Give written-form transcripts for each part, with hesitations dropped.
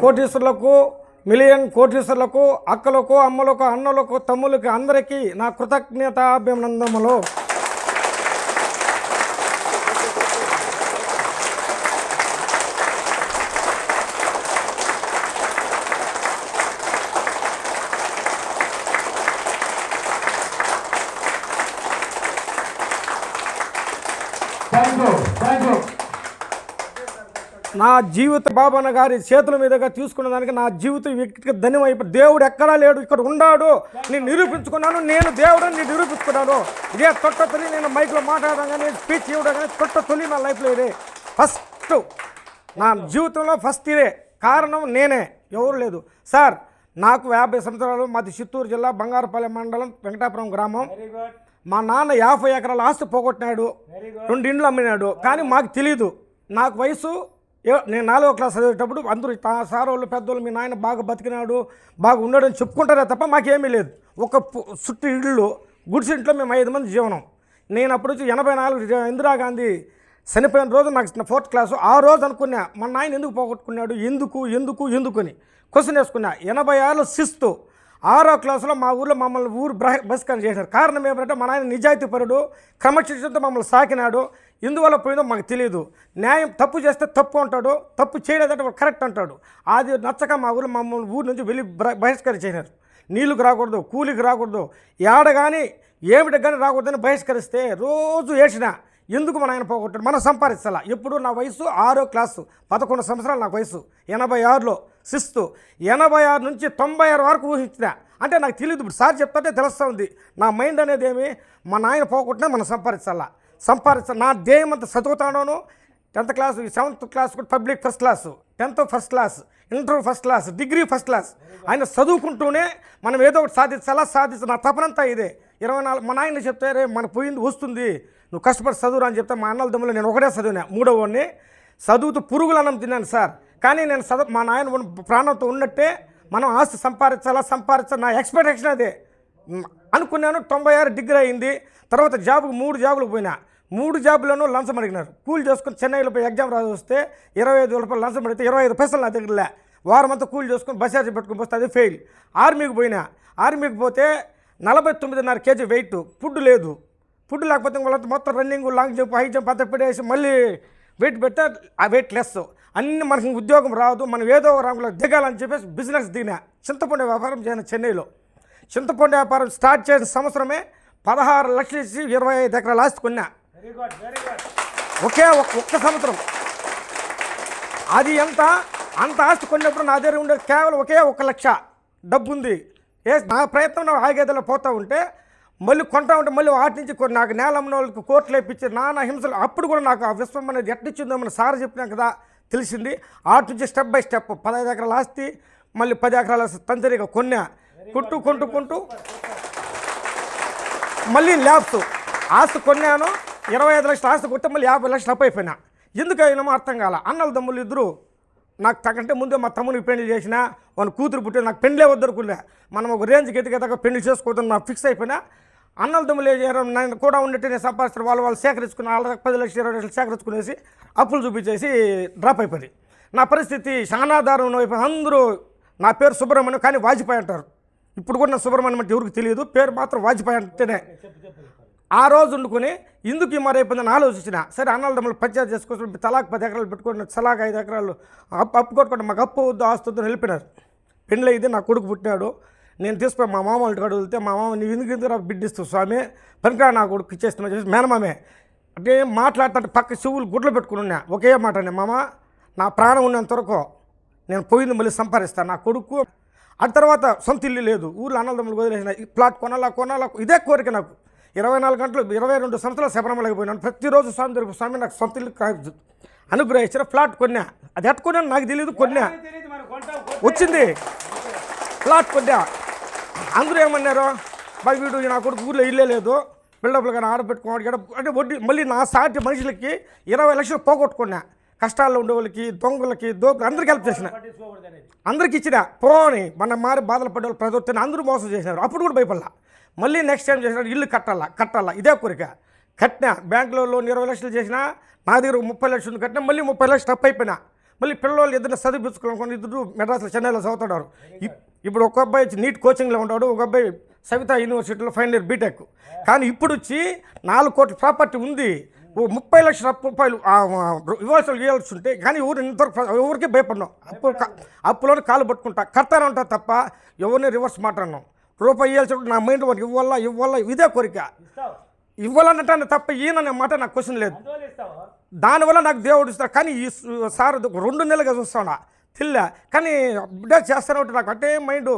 కోటీశ్వరులకు, million కోటీశ్వరులకు, అక్కలకు, అమ్మలకు, అన్నలకు, తమ్ములకు అందరికీ నా కృతజ్ఞతాభినందనములు. నా జీవిత బాబన్న గారి చేతుల మీదుగా తీసుకున్న దానికి నా జీవితం వ్యక్తికి ధన్యమైపోయి, దేవుడు ఎక్కడా లేడు, ఇక్కడ ఉన్నాడు, నేను నిరూపించుకున్నాను, నేను దేవుడని నిరూపించుకున్నాను. ఇదే తొట్ట తొలి నేను మైక్లో మాట్లాడడం కానీ, స్పీచ్ ఇవ్వడం కానీ తొట్ట తొలి నా లైఫ్లో ఇదే ఫస్ట్, నా జీవితంలో ఫస్ట్ ఇదే. కారణం నేనే, ఎవరు లేదు. సార్ నాకు 50 సంవత్సరాలు, మాది చిత్తూరు జిల్లా బంగారుపల్లి మండలం వెంకటాపురం గ్రామం. మా నాన్న 50 ఎకరాల ఆస్తి పోగొట్టినాడు, 2 ఇండ్లు అమ్మినాడు. కానీ మాకు తెలీదు. నాకు వయసు, నేను 4వ క్లాస్ చదివేటప్పుడు అందరూ సార్ వాళ్ళు పెద్దోళ్ళు మీ నాయన బాగా బతికినాడు, బాగా ఉన్నాడని చెప్పుకుంటారే తప్ప మాకేమీ లేదు. ఒక చుట్టూ ఇళ్ళు, గుడిసి ఇంట్లో మేము 5 మంది జీవనం. నేను అప్పుడు వచ్చి 84 ఇందిరాగాంధీ చనిపోయిన రోజు నాకు 4th క్లాసు. ఆ రోజు అనుకున్నా మా నాయన ఎందుకు పోగొట్టుకున్నాడు, ఎందుకు అని క్వశ్చన్ వేసుకున్నా. 86లో 6th 6వ క్లాసులో మా ఊళ్ళో మమ్మల్ని బహిష్కరణ చేశారు. కారణం ఏమంటే మా నాయన నిజాయితీపరుడు, క్రమశిక్షణతో మమ్మల్ని సాకినాడు. ఎందువల్ల పోయిందో మాకు తెలియదు. న్యాయం తప్పు చేస్తే తప్పు అంటాడు, తప్పు చేయలేదంటే కరెక్ట్ అంటాడు. అది నచ్చక మా ఊళ్ళో మమ్మల్ని ఊరి నుంచి వెళ్ళి బహిష్కరణ చేశారు. నీళ్ళకి రాకూడదు, కూలికి రాకూడదు, ఏడ కానీ ఏమిటి కానీ రాకూడదని బహిష్కరిస్తే రోజు ఏడ్చిన. ఎందుకు మన ఆయన పోగొట్టాడు, మనం సంపాదించాలా. ఎప్పుడు నా వయసు 6వ క్లాసు, 11 సంవత్సరాలు నాకు వయసు. 86లో 6th 86 నుంచి 96 వరకు ఊహించిన. అంటే నాకు తెలియదు. ఇప్పుడు సార్ చెప్తుంటే తెలుస్తూ ఉంది. నా మైండ్ అనేది ఏమి, మా నాయన పోగొట్టినా మనం సంపాదించాలా. నా ధ్యేయం అంతా చదువుతాను. 10th క్లాస్, 7th క్లాస్ కూడా public first class, 10th first class, inter first class, degree first class. ఆయన చదువుకుంటూనే మనం ఏదో ఒకటి సాధించాలా. నా తపనంతా ఇదే. 24 మా నాయన చెప్తే రే మన పోయింది వస్తుంది, నువ్వు కష్టపడి చదువురా అని చెప్తే మా అన్నల దమ్ములు నేను ఒకటే చదివినా, 3వ వాడిని. చదువుతూ పురుగులు అన్నం తిన్నాను సార్. కానీ నేను మా నాయన ప్రాణంతో ఉన్నట్టే మనం ఆస్తి సంపాదించాలా. నా ఎక్స్పెక్టేషన్ అదే అనుకున్నాను. 96 డిగ్రీ అయింది. తర్వాత జాబ్కి 3 జాబులకు పోయినా. 3 జాబులను లంచం అడిగినారు. కూలి చేసుకుని చెన్నైలో పోయి ఎగ్జామ్ రాసి వస్తే 25 రూపాయలు లంచం అడిగితే 25 పైసలు నా దగ్గరలే. వారం అంతా కూలి చేసుకుని బస్ ఛార్జీ పెట్టుకుని పోస్తే అది ఫెయిల్. ఆర్మీకి పోయినా. ఆర్మీకి పోతే 49.5 kg వెయిట్, ఫుడ్ లేదు. ఫుడ్ లేకపోతే వాళ్ళంతా మొత్తం running, long jump, high jump అంతా పెట్టేసి మళ్ళీ వెయిట్ పెట్టే ఆ వెయిట్ లెస్. అన్ని మనకి ఉద్యోగం రాదు, మనం ఏదో రంగులో దిగాలని చెప్పేసి బిజినెస్ దిగినా. చింతపండు వ్యాపారం చేయను చెన్నైలో. చింతపండు వ్యాపారం స్టార్ట్ చేసిన సంవత్సరమే 16 లక్షలు ఇచ్చి 25 ఎకరాల ఆస్తి కొన్నా. ఒక్క సంవత్సరం. అది అంత ఆస్తి కొన్నప్పుడు నా దగ్గర ఉండే కేవలం 1 లక్ష డబ్బు ఉంది. నా ప్రయత్నం ఆగేదలో పోతూ ఉంటే మళ్ళీ కొంటా ఉంటే మళ్ళీ వాటి నుంచి నాకు నేల అమ్మిన వాళ్ళకి కోర్టులు వేయించి నానా హింసలు. అప్పుడు కూడా నాకు ఆ విశ్వం అనేది ఎట్టిచ్చిందో మన సార్ చెప్పినా కదా తెలిసింది. ఆటి నుంచి స్టెప్ బై స్టెప్ 15 ఎకరాల ఆస్తి, మళ్ళీ 10 ఎకరాల తంతరిగా కొన్నా. కొంటూ మళ్ళీ ల్యాబ్స్ ఆస్తి కొన్నాను. 25 లక్షల ఆస్తి కొట్టి మళ్ళీ 50 లక్షలు అప్పు అయిపోయినా. ఎందుకు అయినామో అర్థం కాల. అన్నల తమ్ముళ్ళు ఇద్దరు నాకు తగ్గంటే ముందే మా తమ్మునికి పెళ్లి చేసిన, వాళ్ళ కూతురు పుట్టిన. నాకు పెళ్ళే వద్దరుకులే, మనం ఒక రేంజ్కి ఎదిగేదాకా పెళ్లి చేసుకోవద్దని నాకు ఫిక్స్ అయిపోయినా. అన్నల తమ్ముళ్ళు ఏం చేయడం, నేను కూడా ఉన్నట్టు నేను సంపాదిస్తారు. వాళ్ళు సేకరించుకుని వాళ్ళ 10 లక్షలు 20 లక్షలు సేకరించుకునేసి అప్పులు చూపించేసి డ్రాప్ అయిపోయింది. నా పరిస్థితి చాలా దారుణం అయిపోయింది. అందరూ నా పేరు సుబ్రహ్మణ్యం, కానీ వాజ్పేయి అంటారు. ఇప్పుడు కూడా నా సుబ్రహ్మణ్యం అంటే ఎవరికి తెలియదు, పేరు మాత్రం వాజ్పేయి అంటేనే. ఆ రోజు వండుకొని ఎందుకు ఈ మరైపోయిందని ఆలోచించిన. సరే అన్నల తమ్ముళ్ళు పంచాయతీ చేసుకోవచ్చు, తలాక్ 10 ఎకరాలు పెట్టుకోండి, తలాక్ 5 ఎకరాలు అప్పు కొట్టుకోండి, మాకు అప్పు వద్దు ఆస్తి వద్దు వెళ్ళిపోయినారు. పెళ్ళి అయితే నా కొడుకు పుట్టినాడు. నేను తీసుకుపోయి మా మామ వాళ్ళకి వెళ్తే మా మామ నీవు ఎందుకు బిడ్డిస్తావు స్వామి, పనికిరా నా కొడుకు ఇచ్చేస్తున్నా చెప్పేసి మేనమామే అంటే మాట్లాడుతుంటే పక్క చెవులు గుడ్లు పెట్టుకుని ఉన్నా. ఒకే మాట అనే, మామ నా ప్రాణం ఉన్నంత వరకు నేను పోయింది మళ్ళీ సంపాదిస్తాను. నా కొడుకు ఆ తర్వాత సొంత ఇల్లు లేదు, ఊళ్ళో అన్నల తమ్ముళ్ళు వదిలేసిన. ఈ ప్లాట్ కొనాలా ఇదే కోరిక నాకు. 24 గంటలు 22 సంవత్సరాలు శబరిమలకి పోయినాను. ప్రతిరోజు స్వామి దగ్గర స్వామి నాకు సొంత ఇల్లు అనుగ్రహించిన. ఫ్లాట్ కొన్నా. అది ఎట్టుకున్నాను నాకు తెలియదు, కొన్నా వచ్చింది ఫ్లాట్ కొన్నా. అందరూ ఏమన్నారు, బాగా వీడు నా కొడుకు ఊళ్ళో ఇల్లే లేదు, బిల్డప్లు కానీ ఆడబెట్టుకోవడం అంటే వడ్డీ. మళ్ళీ నా సాటి మనుషులకి 20 లక్షలు పోగొట్టుకున్నా. కష్టాల్లో ఉండే వాళ్ళకి, దొంగలకి, అందరికీ హెల్ప్ చేసిన, అందరికి ఇచ్చిన. పోని మన మారి బాధలు పడే వాళ్ళు ప్రజలు అందరూ మోసం చేసినారు. అప్పుడు కూడా భయపడలా. మళ్ళీ నెక్స్ట్ టైం చేసినాడు, ఇల్లు కట్టాలా ఇదే కోరిక. కట్టినా. బ్యాంకులో లోన్ 20 లక్షలు చేసినా, నా దగ్గర 30 లక్షలు కట్టినా. మళ్ళీ 30 లక్షలు తప్పు అయిపోయినా. మళ్ళీ పిల్లలు ఇద్దరు చదివించుకోవాలనుకుని ఇద్దరు మెడ్రాస్లో చెన్నైలో చదువుతున్నారు. ఇప్పుడు ఒక అబ్బాయి వచ్చి నీట్ కోచింగ్లో ఉన్నాడు, ఒక అబ్బాయి సవితా యూనివర్సిటీలో ఫైనల్ ఇయర్ బీటెక్. కానీ ఇప్పుడు వచ్చి 4 కోట్ల ప్రాపర్టీ ఉంది, 30 లక్షల రూపాయలు ఇవ్వాల్సి ఉంటే కానీ ఎవరికి భయపడినాం. అప్పులోనే కాలు పట్టుకుంటా కడతానే ఉంటా తప్ప ఎవరిని రివర్స్ మాట్లాడినాం. రూపాయి ఇవ్వాల్సి నా మైండ్ వాడికి ఇవ్వాలా ఇదే కోరిక, ఇవ్వాలన్నట్టు తప్ప ఈయన మాట నాకు క్వశ్చన్ లేదు. దానివల్ల నాకు దేవుడు ఇస్తాడు. కానీ ఈ సార్ 2 నెలలుగా చూస్తాను తిల్లా, కానీ అప్డేట్ చేస్తానే ఉంటే నాకు అంటే మైండ్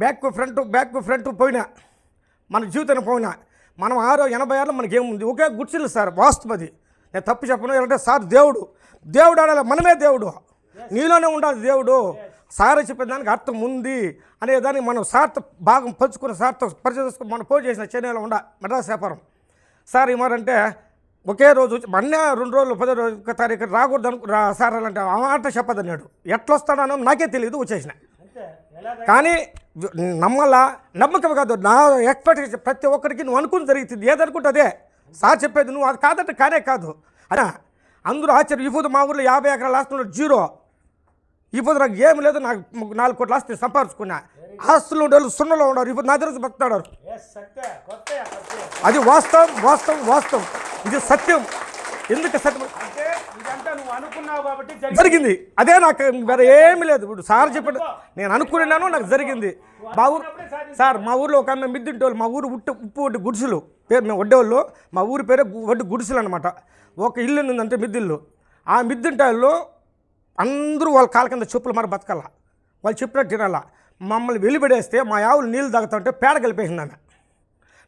బ్యాక్ ఫ్రంట్ పోయినా, మన జీవితాన్ని పోయినా. మనం 86 మనకి ఏముంది, ఒకే గుడ్సిల్లు సార్, వాస్తవం అది. నేను తప్పు చెప్పను. అంటే సార్ దేవుడు ఆడాలి, మనమే దేవుడు, నీలోనే ఉండాలి దేవుడు. సార్ చెప్పిన దానికి అర్థం ఉంది అనేదానికి మనం సార్తో భాగం పంచుకున్న సార్తో పరిచయం చేసుకుని మనం పోటీ చేసిన చెన్నైలో మెడ్రాస్ వ్యాపారం. సార్ ఏమారంటే ఒకే రోజు మొన్న 2 రోజులు 10 తారీఖు రాకూడదు సార్ అంటే మాట చెప్పదన్నాడు. ఎట్లా వస్తాడనో నాకే తెలియదు, వచ్చేసిన. కానీ నమ్మకం కాదు, నా ఎక్స్పెక్ట్ ప్రతి ఒక్కరికి నువ్వు అనుకుని జరుగుతుంది, ఏదనుకుంటే అదే సార్ చెప్పేది. నువ్వు అది కాదంటే కానే కాదు అనా. అందరూ ఆశ్చర్యం. ఈ పొద్దు మా ఊర్లో 50 ఎకరాలు ఆస్తున్నాడు, 0. ఈ పొద్దు నాకు ఏమి లేదు, నాకు 4 కోట్ల ఆస్తి సంపాదించుకున్నా. ఆస్తులు ఉండేవాళ్ళు 0లో ఉన్నారు, ఇప్పుడు నా దగ్గర బతుకుతాడు. అది వాస్తవం, ఇది సత్యం. ఎందుకు సత్యం జరిగింది, అదే నాకు వేరే ఏమీ లేదు. ఇప్పుడు సార్ చెప్పాడు, నేను అనుకున్నాను, నాకు జరిగింది. మా ఊర్లో ఒక ఆమె మిద్దింటోళ్ళు, మా ఊరు ఉప్పు వడ్డీ గుడిసెలు పేరు, మేము వడ్డేవాళ్ళు, మా ఊరి పేరే వడ్డీ గుడిసెలు అనమాట. ఒక ఇల్లు ఉందంటే మిద్దిల్లు. ఆ మిద్దింటాల్లో అందరూ వాళ్ళ కాళ్ళ కింద చెప్పులు మరి బతకాల, వాళ్ళు చెప్పినట్టు తినాలా. మమ్మల్ని వెలిపెడేస్తే మా ఆవులు నీళ్ళు తాగుతుంటే పేడ కలిపేసింది ఆమె.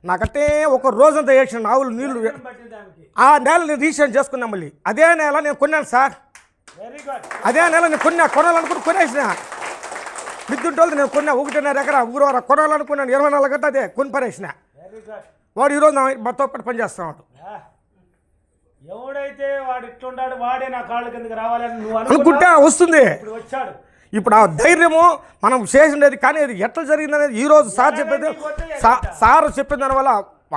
నాకంటే ఒక రోజంతా వేసిన ఆవులు నీళ్లు. ఆ నేల నేను రీసెంట్ చేసుకున్నా. మళ్ళీ అదే నేల నేను కొన్నాను సార్, అదే నెల నేను కొనాలనుకుని కొనేసిన. మిద్దుంటోళ్ళు నేను కొన్నా 1.5 ఎకరా ఊరవర కొనాలనుకున్నాను, 24 గంటలు అదే కొని పరేసిన. వాడు ఈరోజు మాతో పాటు పనిచేస్తున్నాడు. ఎవడైతే వాడు ఇట్లుంటాడు వాడే నా కాళ్ళ కిందకి రావాలని నువ్వు అనుకుంటే వస్తుంది. వచ్చాడు. ఇప్పుడు ఆ ధైర్యము మనం చేసిండేది. కానీ అది ఎట్లా జరిగిందనేది ఈరోజు సార్ చెప్పేది, సార్ చెప్పిన దానివల్ల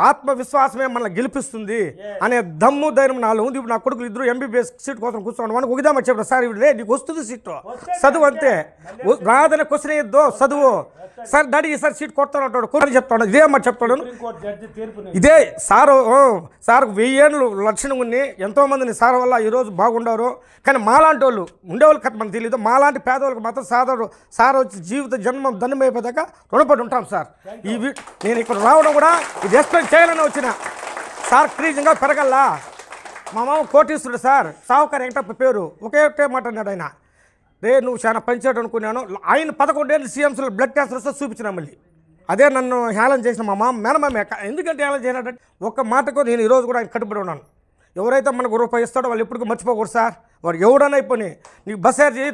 ఆత్మవిశ్వాసమే మనల్ని గెలిపిస్తుంది అనే దమ్ము ధైర్యం నాలో ఉంది. ఇప్పుడు నా కొడుకులు 2 ఎంబీబీఎస్ సీట్ కోసం కూర్చోండి, మనకు ఒకదామా చెప్పారు సార్, ఇప్పుడు నీకు వస్తుంది సీటు, చదువు అంతే, రాదనే క్వశ్చన్ వేయద్దు, చదువు. సార్ డాడీ ఈసారి సీట్ కొడతాను అంటాడు, కొన్ని చెప్తాడు, ఇదే మాట చెప్తాడు. ఇదే సారు 1000 ఏళ్ళు లక్షణం ఉన్ని ఎంతోమందిని సార్ వల్ల ఈరోజు బాగుండారు. కానీ మాలాంటి వాళ్ళు ఉండేవాళ్ళు కదా మనకు తెలియదు, మాలాంటి పేదవాళ్ళకి మాత్రం సార్ వచ్చి జీవిత జన్మం దండమైపోయాక రుణపడి ఉంటాం సార్. నేను ఇక్కడ రావడం కూడా ఇది ఎక్స్ప్లెయిన్ చేయాలని వచ్చిన. సార్ క్రీజంగా పెరగల్లా. మా మామ కోటీశ్వరుడు సార్, సావుకారు వెంకటప్ప పేరు, ఒకే మాట అన్నాడు ఆయన. నువ్వు చాలా పనిచేయడం అనుకున్నాను. ఆయన 11 ఏళ్ళు సీఎంసీలో బ్లడ్ క్యాన్సర్ వస్తే చూపించిన. మళ్ళీ అదే నన్ను హేళన చేసిన మా మామ మేనమామే. ఎందుకంటే హేళన చేయనంటే ఒక్క మాటకు నేను ఈరోజు కూడా ఆయన కట్టుబడి ఉన్నాను. ఎవరైతే మనకు రూపాయి ఇస్తాడో వాళ్ళు ఎప్పటికీ మర్చిపోకూడదు సార్. వాడు ఎవడన్నా అయిపోయి నీకు బస్ చార్జీ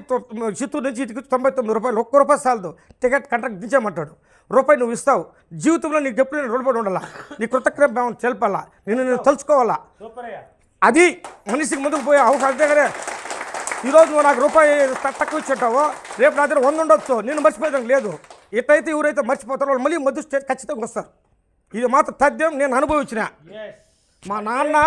చిత్తూరు నుంచి ఇటుకి 99 రూపాయలు, ₹1 చాలదు, టికెట్ కంట్రాక్ట్ దించేయమంటాడు. రూపాయి నువ్వు ఇస్తావు. జీవితంలో నీకు ఎప్పుడు నేను రుణపడి ఉండాలా, నీ కృతజ్ఞత తెలపాలా, నేను తలుచుకోవాలా. అది మనిషికి ముందుకు పోయే అవకాశం. దగ్గరే ఈరోజు నువ్వు నాకు రూపాయి తక్కువ ఇచ్చేటావో రేపు నా దగ్గర 100 ఉండొచ్చు, నేను మర్చిపోయడం లేదు. ఎట్లయితే ఎవరైతే మర్చిపోతారో వాళ్ళు మళ్ళీ మధ్య ఖచ్చితంగా వస్తారు. ఇది మాత్రం తథ్యం, నేను అనుభవించిన. మా నాన్న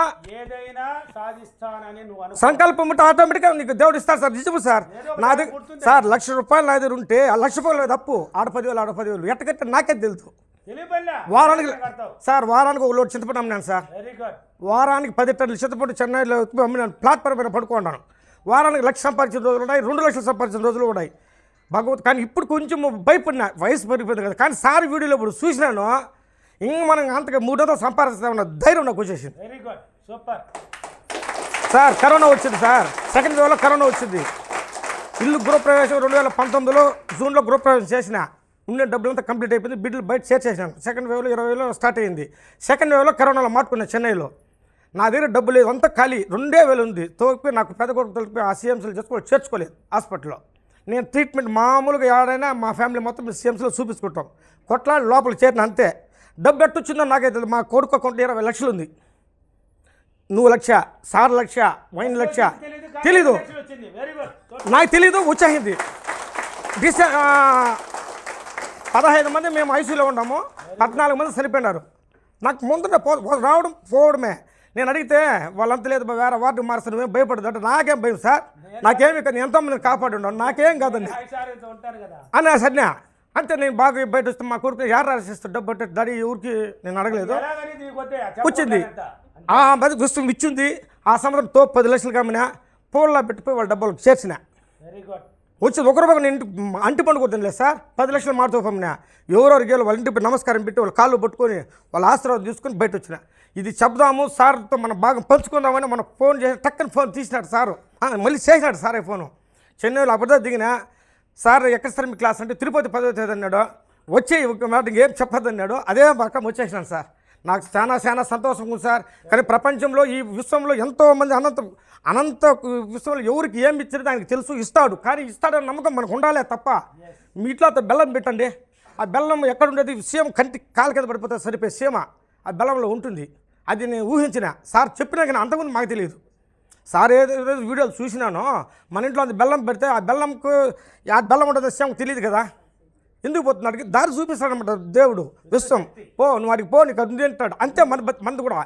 ఏదైనా సాధిస్తానని నువ్వు సంకల్పం ఉంటే ఆటోమేటిక్గా నీకు దేవుడు ఇస్తాడు సార్. నిజము సార్. నా దగ్గర సార్ ₹1,00,000 నా దగ్గర ఉంటే ఆ ₹1,00,000 తప్పు, ఆడ 10,000 ఎట్టకట్టే నాకే తెలుసు. వారానికి సార్ వారానికి 1 లోడ్ చింతపండు అమ్మినాను సార్. వారానికి 10 టన్నులు చింతపండు చెన్నైలో అమ్మినాను. ప్లాట్ఫామ్ మీద పడుకున్నాను. వారానికి 1,00,000 సంపాదించిన రోజులు ఉన్నాయి, 2 లక్షలు సంపాదించిన రోజులు ఉన్నాయి. కానీ ఇప్పుడు కొంచెం భయపడినా, వయసు పెరిగిపోయింది కదా. కానీ సార్ వీడియోలో ఇప్పుడు చూసినాను, ఇంక మనం అంతగా 300 సంపాదిస్తామన్న ధైర్యం నాకు వచ్చేసింది. Very good, super sir. Corona వచ్చింది సార్, సెకండ్ వేవ్లో కరోనా వచ్చింది. ఇల్లు గృహప్రవేశం 2019లో జూన్లో గృహప్రవేశం చేసిన. ఉండే డబ్బులంతా కంప్లీట్ అయిపోయింది, బిడ్డలు బయట షేర్ చేసినాను. సెకండ్ వేవ్లో 2020లో స్టార్ట్ అయింది. సెకండ్ వేవ్లో కరోనాలో మాట్టుకున్నా చెన్నైలో. నా దగ్గర డబ్బు లేదు, అంతా ఖాళీ. 2,000 ఉంది. తోలిపోయి నాకు పెద్ద కొడుకు తోలిపోయి ఆ సీఎంసీలు చేర్చుకోలేదు హాస్పిటల్లో. నేను ట్రీట్మెంట్ మామూలుగా ఏడైనా మా ఫ్యామిలీ మొత్తం సీఎంసీలో చూపించుకుంటాం. కొట్లాడి లోపలికి చేరిన అంతే. డబ్బు ఎట్టొచ్చిందో నాకైతే. మా కొడుకు అకౌంట్ 20 లక్షలు ఉంది. నువ్వు 1,00,000, సార్ 1,00,000, వైన్ 1,00,000 తెలీదు, నాకు తెలీదు. వచ్చేసింది. 15 మంది మేము ఐసీయూలో ఉన్నాము, 14 మంది చనిపోయినారు. నాకు ముందు రావడం పోవడమే. నేను అడిగితే వాళ్ళంతా లేదు వేరే వార్డు మారుస్తారు మేము భయపడదు అంటే నాకేం భయం సార్, నాకేమి కాదు, నేను ఎంతోమందిని కాపాడు నాకేం కాదండి ఉంటారు కదా అని సరే. అంతే నేను బాగా బయట వస్తే మా కొడుకు యారు రాసిస్తాడు డబ్బు అంటే డాడీ ఊరికి నేను అడగలేదు ఎలాగని నీకు వద్దే, వచ్చింది చెప్పకుండా అది పుస్తకం ఇచ్చింది. ఆ సంవత్సరం 10 లక్షలు కమ్మినా పూల్లో పెట్టిపోయి వాళ్ళ డబ్బులు చేర్చిన వెరీ గుడ్. వచ్చి ఒకరు నేను అంటి పండు కొడుతుంది సార్ 10 లక్షలు మారుతూ పంపినా ఎవరెవరికి వెళ్ళి వాళ్ళ ఇంటికి నమస్కారం పెట్టి వాళ్ళ కాళ్ళు పట్టుకొని వాళ్ళ ఆశీర్వాదం తీసుకొని బయట వచ్చిన. ఇది చెప్దాము సార్తో మనం బాగా పంచుకుందామని మనకు ఫోన్ చేసి టక్కని ఫోన్ తీసినాడు సారు, మళ్ళీ చేసినాడు సారే ఫోను. చెన్నైలో అబద్ధం దిగిన సార్ ఎక్కడ సార్ మీ క్లాస్ అంటే తిరుపతి 10వ తేదీ అన్నాడు. వచ్చే ఒక మాట ఏం చెప్పద్దు అన్నాడు. అదే పక్క వచ్చేసినాను సార్. నాకు చాలా సంతోషం ఉంది సార్. కానీ ప్రపంచంలో ఈ విశ్వంలో ఎంతోమంది అనంత విశ్వంలో ఎవరికి ఏమి ఇచ్చారో దానికి తెలుసు, ఇస్తాడు. కానీ ఇస్తాడని నమ్మకం మనకు ఉండాలే తప్ప మీ ఇట్లా బెల్లం పెట్టండి, ఆ బెల్లం ఎక్కడ ఉండేది సీమ కంటి కాలు కింద పడిపోతుంది సరిపోయే సీమ ఆ బెల్లంలో ఉంటుంది. అది నేను ఊహించిన సార్ చెప్పినా కానీ అంతకుముందు మాకు తెలియదు. సార్ ఏదో వీడియోలు చూసినాను మన ఇంట్లో అది బెల్లం పెడితే ఆ బెల్లంకు ఆ బెల్లం ఉంటుంది సీమకు తెలియదు కదా, ఎందుకు పోతున్నాడు దారి చూపిస్తాడనమాట దేవుడు విశ్వం. నువ్వు వాడికి నీకు అది తింటాడు అంతే. మంది కూడా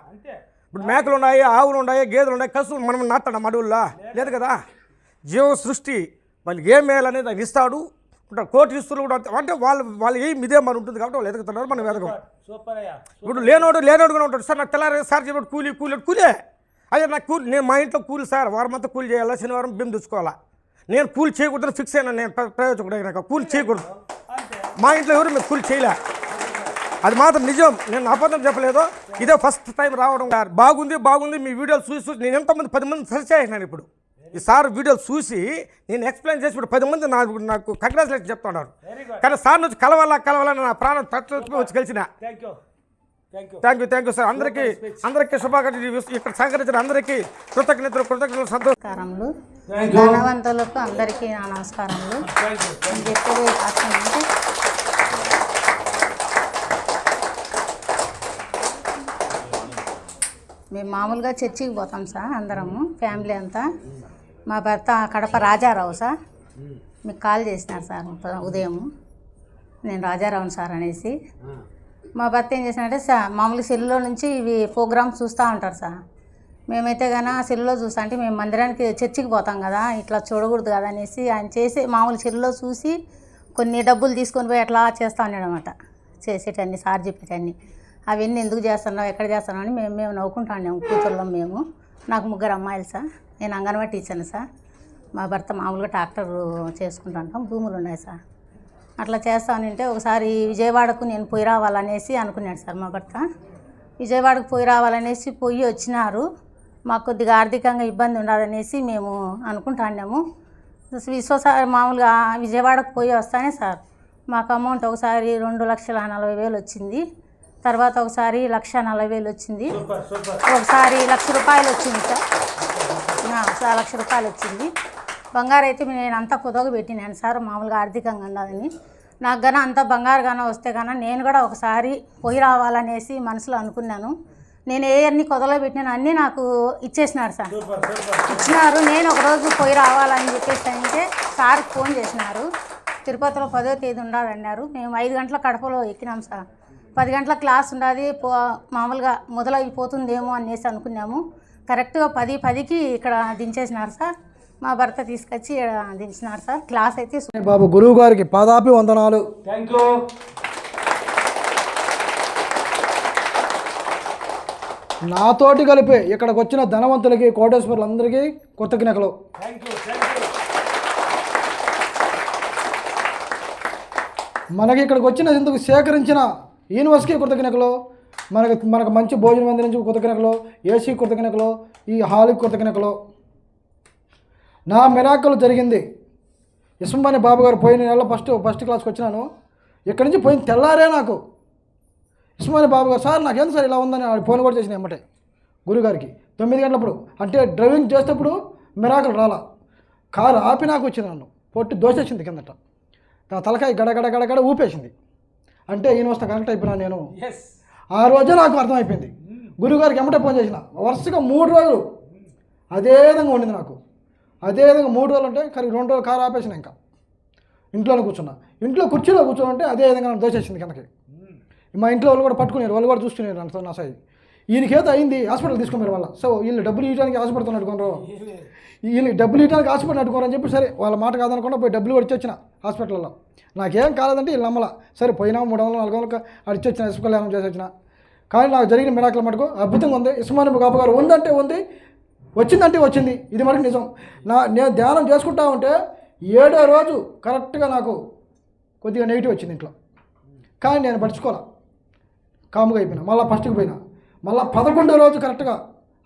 ఇప్పుడు మేకలు ఉన్నాయి, ఆవులు ఉన్నాయి, గేదెలు ఉన్నాయి, కసులు మనం నాటాడు అడవుల్లో లేదు కదా. జీవ సృష్టి వాళ్ళకి ఏం మేలనేది అది ఇస్తాడు. కోటీస్తులు కూడా అంటే వాళ్ళు ఏం ఇదే మరి ఉంటుంది కాబట్టి వాళ్ళు ఎదుగుతున్నారు, మనం ఎదగం. ఇప్పుడు లేనోడు కూడా ఉంటాడు సార్. నాకు తెల్లారి సార్ చెప్పాడు కూలే అదే నాకు కూలి, నేను మా ఇంట్లో కూలి సార్ వారం అంతా కూలి చేయాలా, శనివారం బియ్యం తెచ్చుకోవాలా. నేను కూలి చేయకూడదని ఫిక్స్ అయినా, నేను ప్రయోజకుడు కూలి చేయకూడదు. మా ఇంట్లో ఎవరు మేము కూలి చేయలే, అది మాత్రం నిజం, నేను అబద్ధం చెప్పలేదు. ఇదే ఫస్ట్ టైం రావడం. బాగుంది మీ వీడియోలు చూసి నేను ఎంతమంది 10 మంది సెర్చ్ చేసినాను. ఇప్పుడు ఈ సార్ వీడియోలు చూసి నేను ఎక్స్ప్లెయిన్ చేసి ఇప్పుడు 10 మంది నాకు కంగ్రాచులేషన్ చెప్తున్నారు. కానీ సార్ నుంచి కలవాలని నా ప్రాణం వచ్చి కలిసిన. Thank you sir. అందరికీ శుభాకాంక్షలు. ఇక్కడ సహకరించిన అందరికీ కృతజ్ఞతలు నమస్కారములు. ధనవంతులకు అందరికీ నా నమస్కారములు. నేను చెప్పేది కాకుండా మేము మామూలుగా చర్చికి పోతాం సార్, అందరము ఫ్యామిలీ అంతా. మా భర్త కడప రాజారావు సార్, మీకు కాల్ చేసినారు సార్ ఉదయం. నేను రాజారావుని సార్ అనేసి. మా భర్త ఏం చేసినారంటే మామూలుగా సెల్లో నుంచి ఇవి ప్రోగ్రామ్స్ చూస్తూ ఉంటారు సార్. మేమైతే కానీ సెల్లో చూస్తా అంటే మేము మందిరానికి చర్చికి పోతాం కదా, ఇట్లా చూడకూడదు కదా అనేసి ఆయన చేసి మామూలు సెల్లో చూసి కొన్ని డబ్బులు తీసుకొని పోయి అట్లా చేస్తూ ఉన్నాడు అనమాట. చేసేటన్ని సార్ చెప్పేటన్ని అవన్నీ ఎందుకు చేస్తున్నావు, ఎక్కడ చేస్తున్నావు అని మేము నవ్వుకుంటా ఉన్నాము కూతుర్లం మేము. నాకు 3 అమ్మాయిలు సార్. నేను అంగన్వాడీ టీచర్ని సార్. మా భర్త మామూలుగా ట్రాక్టర్ చేసుకుంటాం, భూములు ఉన్నాయి సార్. అట్లా చేస్తానంటే ఒకసారి విజయవాడకు నేను పోయి రావాలనేసి అనుకున్నాడు సార్ మా భర్త. విజయవాడకు పోయి రావాలనేసి పోయి వచ్చినారు. మాకు కొద్దిగా ఆర్థికంగా ఇబ్బంది ఉండదనేసి మేము అనుకుంటున్నాము. మామూలుగా విజయవాడకు పోయి వస్తానే సార్ మాకు అమౌంట్ ఒకసారి 2,40,40,000 వచ్చింది. తర్వాత ఒకసారి 1,40,000 వచ్చింది. ఒకసారి 1,00,000 రూపాయలు వచ్చింది సార్. 1,00,000 రూపాయలు వచ్చింది. బంగారు అయితే నేను అంతా కుదవ పెట్టినాను సార్, మామూలుగా ఆర్థికంగా ఉన్నదని. నాకు కానీ అంత బంగారు కానీ వస్తే కానీ నేను కూడా ఒకసారి పోయి రావాలనేసి మనసులో అనుకున్నాను. నేను అన్ని కుదలో పెట్టినాను, అన్నీ నాకు ఇచ్చేసినారు సార్. ఇచ్చినారు. నేను ఒకరోజు పోయి రావాలని చెప్పేసి అంటే సార్కి ఫోన్ చేసినారు. తిరుపతిలో 10వ తేదీ ఉండాలన్నారు. మేము 5 గంటల కడపలో ఎక్కినాం సార్. 10 గంటల క్లాస్ ఉన్నది, మామూలుగా మొదలైపోతుందేమో అనేసి అనుకున్నాము. కరెక్ట్గా 10:10కి ఇక్కడ దించేసినారు సార్. మా భర్త తీసుకొచ్చి దించినారు సార్. క్లాస్ అయితే బాబు గురువు గారికి పాదాపి వందనాలు. Thank you. నాతోటి కలిపి ఇక్కడికి వచ్చిన ధనవంతులకి కోటేశ్వరులందరికీ కృతజ్ఞతలు. మనకి ఇక్కడికి వచ్చిన ఇందుకు సేకరించిన యూనివర్సిటీకి కృతజ్ఞతలు, మనకు మంచి భోజనం అందించి కృతజ్ఞతలు, ఏసీ కృతజ్ఞతలు, ఈ హాల్కి కృతజ్ఞతలు. నా మిరాకల్ జరిగింది. ఇస్మాని బాబు గారు పోయిన నెల ఫస్ట్ క్లాస్కి వచ్చినాను. ఇక్కడి నుంచి పోయిన తెల్లారే నాకు ఇస్మాని బాబు గారు సార్ నాకేం సార్ ఇలా ఉందని ఫోన్ కూడా చేసిన ఎమ్మటే గురుగారికి 9 గంటలప్పుడు. అంటే డ్రైవింగ్ చేసేటప్పుడు మిరాకల్ రాలా, కారు ఆపి నాకు వచ్చింది. నన్ను పొట్టి దోసేసింది కిందట, నా తలకాయ గడగడ ఊపేసింది. అంటే యూనివర్సిటీ కనెక్ట్ అయిపోయినాను నేను. ఆ రోజే నాకు అర్థమైపోయింది. గురుగారికి ఎమ్మటే ఫోన్ చేసిన. వరుసగా 3 రోజులు అదే విధంగా ఉండింది నాకు. అదే విధంగా 3 రోజులు అంటే 2 రోజులు కారు ఆపేసిన. ఇంకా ఇంట్లోనే కూర్చున్నా. ఇంట్లో కుర్చీలో కూర్చోంటే అదే విధంగా నన్ను దోసేసింది కిందకి. మా ఇంట్లో వాళ్ళు కూడా పట్టుకునేరు, వాళ్ళు కూడా చూస్తున్నారు నా సైడ్. ఈయనకేదో అయింది హాస్పిటల్ తీసుకోమని వాళ్ళ. సో వీళ్ళు డబ్బులు ఇవ్వడానికి హాస్పిటల్ అడుకోరు, వీళ్ళు డబ్బులు ఇవ్వడానికి హాస్పిటల్ అడుకోరని చెప్పి సరే వాళ్ళ మాట కాదనకుండా పోయి డబ్బులు కూడా ఇచ్చొచ్చిన హాస్పిటల్లో. నాకేం కాలేదంటే వీళ్ళు నమ్మల. సరే పోయినా 300 400 అడిచొచ్చిన ఇసుక కళ్యాణం చేసి వచ్చిన. కానీ నాకు జరిగిన మిరాకిల్ మటుకు అద్భుతంగా ఉంది. ఇస్మాని బాబు గారు ఉందంటే ఉంది, వచ్చిందంటే వచ్చింది. ఇది మటుకు నిజం. నేను ధ్యానం చేసుకుంటా ఉంటే 7వ రోజు కరెక్ట్గా నాకు కొద్దిగా నెగిటివ్ వచ్చింది ఇంట్లో. కానీ నేను పడుచుకోవాలా, కాముగా అయిపోయినా. మళ్ళీ ఫస్ట్కి పోయినా, మళ్ళీ 11వ రోజు కరెక్ట్గా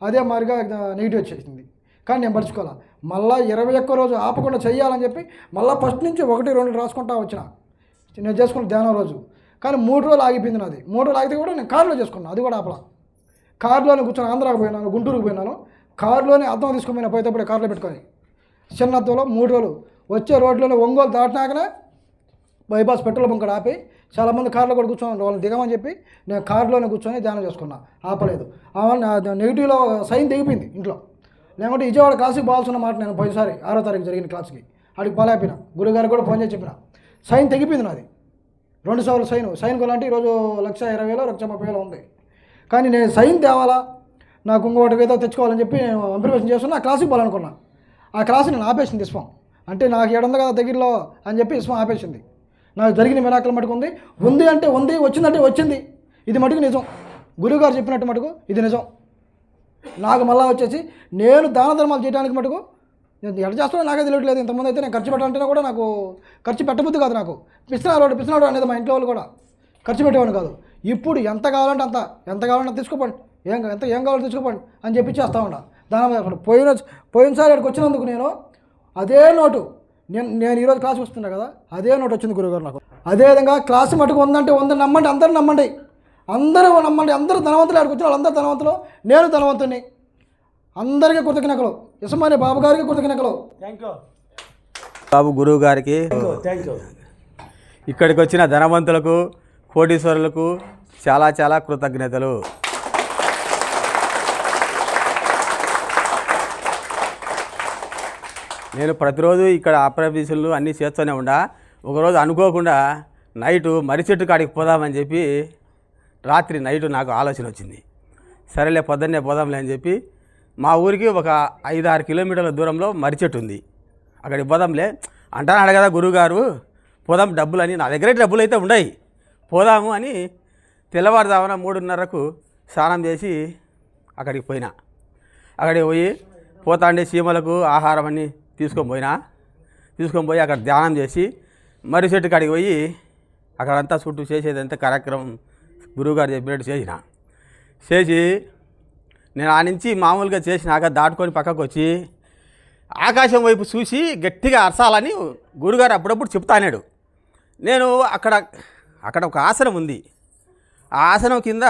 అదే మాదిరిగా నెగిటివ్ వచ్చేసింది. కానీ నేను పడుచుకోవాలా. మళ్ళీ 21వ రోజు ఆపకుండా చెయ్యాలని చెప్పి మళ్ళీ ఫస్ట్ నుంచి 1 2 రాసుకుంటా వచ్చిన. నేను చేసుకున్న ధ్యానం రోజు. కానీ 3 రోజులు ఆగిపోయింది నాది. 3 రోజులు ఆగితే కూడా నేను కారులో చేసుకున్నాను. అది కూడా ఆపలా. కారులోనే కూర్చొని ఆంధ్రాకి పోయినాను, గుంటూరుకు పోయినాను. కారులోనే అద్దం తీసుకుపోయినా, పోయేటప్పుడు కారులో పెట్టుకొని చిన్న అద్దంలో 3 రోజులు. వచ్చే రోడ్లోనే ఒంగోలు దాటినాకనే బైపాస్ పెట్రోల్ బంక్ ఆపి చాలామంది కార్లో కూడా కూర్చొని వాళ్ళని దిగమని చెప్పి నేను కారులోనే కూర్చొని ధ్యానం చేసుకున్నా. ఆపలేదు. నెగిటివ్లో సైన్ తెగిపోయింది ఇంట్లో. లేకుంటే విజయవాడ క్లాస్కి పోవాల్సిన మాట నేను పోయినసారి 6వ తారీఖు జరిగిన క్లాస్కి అడిగి పోలేకపోయినా. గురుగారికి కూడా ఫోన్ చేసి చెప్పిన. సైన్ తెగిపోయింది నాది. 2 సార్లు సైన్ కొనాలంటే ఈరోజు 1,20,000 1,30,000 ఉంది. కానీ నేను సైన్ తేవాలా, నాకు ఇంకోటి ఏదో తెచ్చుకోవాలని చెప్పి నేను ప్రిపరేషన్ చేస్తున్నా. ఆ క్లాస్కి పోవాలనుకున్నా. ఆ క్లాస్ నేను ఆపేసింది ఇస్మాం. అంటే నాకు 700 కదా దగ్గరలో అని చెప్పి ఇస్మాం ఆపేసింది. నాకు జరిగిన మిరాకిల్ మటుకు ఉంది అంటే ఉంది, వచ్చిందంటే వచ్చింది. ఇది మటుకు నిజం. గురువుగారు చెప్పినట్టు మటుకు ఇది నిజం. నాకు మళ్ళీ వచ్చేసి నేను దాన ధర్మాలు చేయడానికి మటుకు నేను ఎడ చేస్తానో నాకే తెలియట్లేదు. ఇంతమంది అయితే నేను ఖర్చు పెట్టాలంటే కూడా నాకు ఖర్చు పెట్టబుద్ధి కాదు. నాకు పిసినాడు అనేది మా ఇంట్లో వాళ్ళు కూడా ఖర్చు పెట్టేవాడు కాదు. ఇప్పుడు ఎంత కావాలంటే అంత, ఎంత కావాలంటే తీసుకోపండి, ఏం కావాలో తీసుకోపండి అని చెప్పి చేస్తా ఉన్నా. దాని పోయినసారి ఇక్కడికి వచ్చినందుకు నేను అదే నోటు నేను ఈరోజు క్లాస్ వస్తున్నా కదా, అదే నోటు వచ్చింది గురువుగారు నాకు. అదేవిధంగా క్లాస్ మటుకు ఉందంటే ఉందని నమ్మండి, అందరూ నమ్మండి, అందరూ ధనవంతులు. ఆడికి వచ్చిన వాళ్ళందరూ ధనవంతులు, నేను ధనవంతుని. అందరికీ కృతజ్ఞతలు. ఇస్మాని బాబు గారికి కృతజ్ఞతలు. థ్యాంక్ యూ బాబు గురువు గారికి, థ్యాంక్ యూ. ఇక్కడికి వచ్చిన ధనవంతులకు, కోటీశ్వరులకు చాలా చాలా కృతజ్ఞతలు. నేను ప్రతిరోజు ఇక్కడ ఆపరేషన్లు అన్నీ చేస్తూనే ఉండా. ఒకరోజు అనుకోకుండా నైటు మర్రి చెట్టు కాడికి పోదామని చెప్పి రాత్రి నైటు నాకు ఆలోచన వచ్చింది. సరేలే పొద్దున్నే పోదాంలే అని చెప్పి మా ఊరికి ఒక 5-6 కిలోమీటర్ల దూరంలో మర్రి చెట్టు ఉంది. అక్కడికి పోదాంలే అంటాను కదా గురువుగారు, పోదాం డబ్బులు అని. నా దగ్గర డబ్బులు అయితే ఉన్నాయి, పోదాము అని తెల్లవారుదామున 3:30కు స్నానం చేసి అక్కడికి పోయినా. అక్కడికి పోయి పోతాండే చీమలకు ఆహారం అన్నీ తీసుకొని పోయి అక్కడ ధ్యానం చేసి మర్రి చెట్టు కాడికి పోయి అక్కడంతా చుట్టూ చేసేదంతా కార్యక్రమం గురువుగారు చెప్పినట్టు చేసి నేను ఆ నుంచి మామూలుగా చేసినాక దాటుకొని పక్కకు వచ్చి ఆకాశం వైపు చూసి గట్టిగా అరసాలని గురుగారు అప్పుడప్పుడు చెప్తానాడు. నేను అక్కడ ఒక ఆసనం ఉంది. ఆ ఆసనం కింద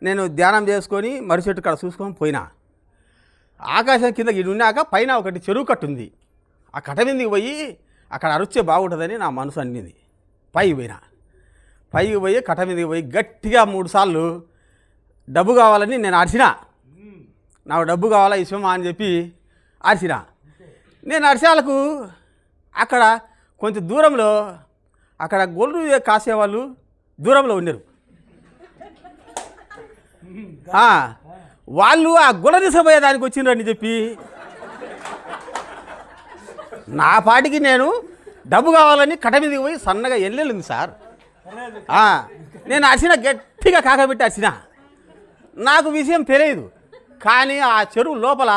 నేను ధ్యానం చేసుకొని మర్రి చెట్టు కాడ చూసుకొని పోయినా. ఆకాశం కింద ఇది ఉన్నాక పైన ఒకటి చెరువు కట్టు ఉంది. ఆ కట్ట మీదకి పోయి అక్కడ అరుచే బాగుంటుందని నా మనసు అన్నింది. పైకి పోయి కట్ట మీదకి పోయి గట్టిగా 3 సార్లు డబ్బు కావాలని నేను అరిచిన. నాకు డబ్బు కావాలా ఇష్టమా అని చెప్పి అరిచిన. నేను అరిసాలకు అక్కడ కొంచెం దూరంలో అక్కడ గొర్రెలు కాసేవాళ్ళు దూరంలో ఉన్నారు. వాళ్ళు ఆ గొర్రె తీసుకుపోయేదానికి వచ్చిండ్రని చెప్పి నా పాటికి నేను డబ్బు కావాలని కట్ట మీదకి పోయి సన్నగా ఎల్లెళ్ళింది సార్. నేను అరిసిన, గట్టిగా కాకబెట్టి అరిసిన. నాకు విషయం తెలియదు. కానీ ఆ చెరువు లోపల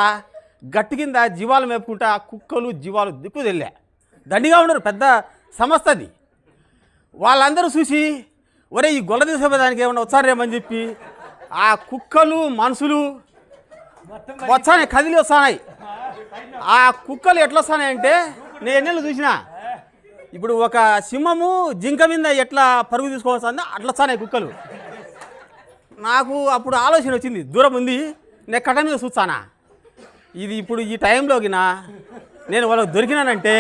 గట్టి కింద జీవాలు మేపుకుంటా కుక్కలు జీవాలు దిక్కు తెల్లే దండిగా ఉన్నారు. పెద్ద సంస్థది. వాళ్ళందరూ చూసి ఒరే ఈ గొల్ల తీసుకుపోయేదానికి ఏమన్నా వచ్చారేమని చెప్పి ఆ కుక్కలు మనుషులు వచ్చాయి, కదిలి వస్తున్నాయి. ఆ కుక్కలు ఎట్లా వస్తున్నాయంటే నేను ఎన్నెళ్ళు చూసినా. ఇప్పుడు ఒక సింహము జింక మీద ఎట్లా పరుగు తీసుకోవచ్చందో అట్లా వస్తున్నాయి కుక్కలు. నాకు అప్పుడు ఆలోచన వచ్చింది, దూరం ఉంది, నేను కట్ట మీద చూస్తానా. ఇది ఇప్పుడు ఈ టైంలోకినా నేను వాళ్ళకి దొరికినానంటే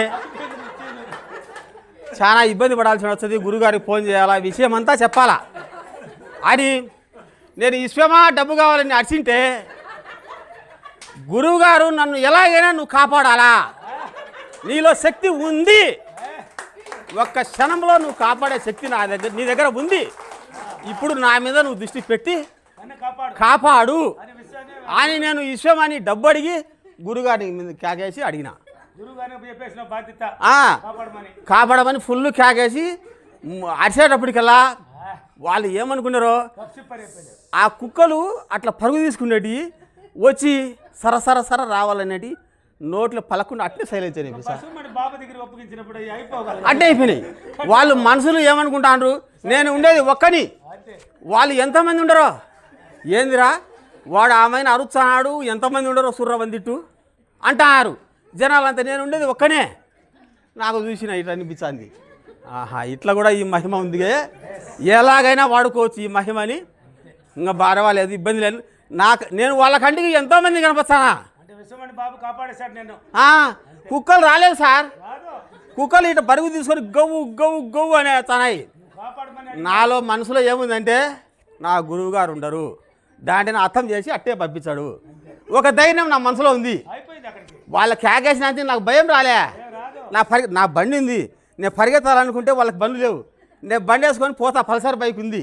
చాలా ఇబ్బంది పడాల్సి వస్తుంది. గురుగారికి ఫోన్ చేయాలా, విషయం అంతా చెప్పాలా అని నేను ఇష్టమా డబ్బు కావాలని అరిచింటే గురువుగారు నన్ను ఎలాగైనా నువ్వు కాపాడాలా, నీలో శక్తి ఉంది, ఒక్క క్షణంలో నువ్వు కాపాడే శక్తి నీ దగ్గర ఉంది, ఇప్పుడు నా మీద నువ్వు దృష్టి పెట్టి నన్ను కాపాడు కాపాడు అని విషయాన్ని అని నేను విశ్వం అని డబ్బు అడిగి గురుగారి మీద కేకేసి అడిగిన. గురువు గారికి చెప్పేసిన బాధ్యత ఆ, కాపాడమని. కాపాడమని ఫుల్ కేకేసి అరిసేటప్పటికల్లా వాళ్ళు ఏమనుకున్నారో కప్సిప్పర్ అయిపోయింది. ఆ కుక్కలు అట్లా పరుగు తీసుకునేటి వచ్చి సర రావాలనేటి నోట్లో పలకుండా అట్లే సైలెన్స్ అయిపోయి సార్. పశువు మన బాబు దగ్గర ఒప్పగించినప్పుడు అవి అయిపోగలరు. అట్టే అయిపోయినాయి. వాళ్ళు మనసులు ఏమనుకుంటారు, నేను ఉండేది ఒక్కని, అంతే. వాళ్ళు ఎంతమంది ఉండరో ఏందిరా వాడు ఆమెను అరుస్తున్నాడు, ఎంతమంది ఉండరో సుర్ర వందిట్టు అంటారు జనాలంతా. నేను ఉండేది ఒక్కనే. నాకు చూసిన ఇట్లా అనిపించింది, ఆహా ఇట్లా కూడా ఈ మహిమ ఉంది, ఎలాగైనా వాడుకోవచ్చు ఈ మహిమని. ఇంకా బారవాలేదు, ఇబ్బంది లేదు. నేను వాళ్ళ కంటికి ఎంతోమంది కనిపిస్తానా. అంటే విశ్వమణి బాబు కాపాడేశాడు నేను. కుక్కలు రాలేదు సార్, రాదు కుక్కలు ఇట్లా పరుగు తీసుకొని గవ్వు గవ్వు గవ్వు అనే తనాయి. కాపాడమని నాలో మనసులో ఏముందంటే నా గురువు గారు ఉండరు, దాంట్ని అర్థం చేసి అట్టే పంపించాడు. ఒక ధైర్యం నా మనసులో ఉంది. అయిపోయింది అక్కడికి. వాళ్ళ క్యాకేసినంత నాకు భయం రాలే. రాదు. నా బండి ఉంది, నేను పరిగెత్తాలనుకుంటే వాళ్ళకి బండ్లు లేవు. నేను బండి వేసుకొని పోతా, పల్సర్ బైక్ ఉంది,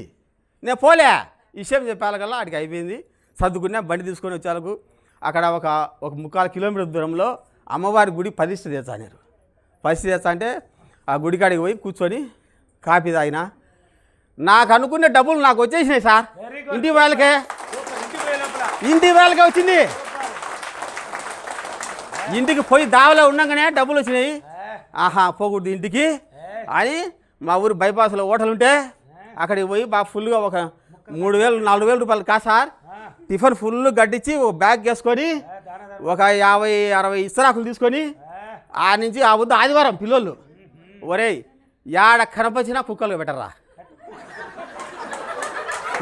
నేను పోలే. విషయం చెప్పాలకల్లా అక్కడికి అయిపోయింది. సర్దుకున్నా, బండి తీసుకొని వచ్చేలకు అక్కడ ఒక 3/4 కిలోమీటర్ దూరంలో అమ్మవారి గుడి ప్రతిష్ఠ చేస్తాను. ప్రతిష్ఠ చేస్తా అంటే ఆ గుడికాడికి పోయి కూర్చొని కాఫీ తాగినా. నాకు అనుకునే డబ్బులు నాకు వచ్చేసినాయి సార్. Very good. ఇంటి వాళ్ళకే సూపర్. ఇంటికి పోయే లోపల ఇంటి వాళ్ళకే వచ్చింది. ఇంటికి పోయి దావలో ఉండగానే డబ్బులు వచ్చినాయి. ఆహా పోకూడదు ఇంటికి అని మా ఊరు బైపాస్లో హోటల్ ఉంటే అక్కడికి పోయి బాగా ఫుల్గా ఒక 3,000-4,000 రూపాయలు కా సార్ టిఫిన్ ఫుల్ గడ్డించి ఒక బ్యాగ్ వేసుకొని ఒక 50-60 ఇస్తరాకులు తీసుకొని ఆ నుంచి ఆ వద్దు ఆదివారం పిల్లలు ఒరేయ్ యాడ కనపచ్చినా కుక్కలు పెట్టరా,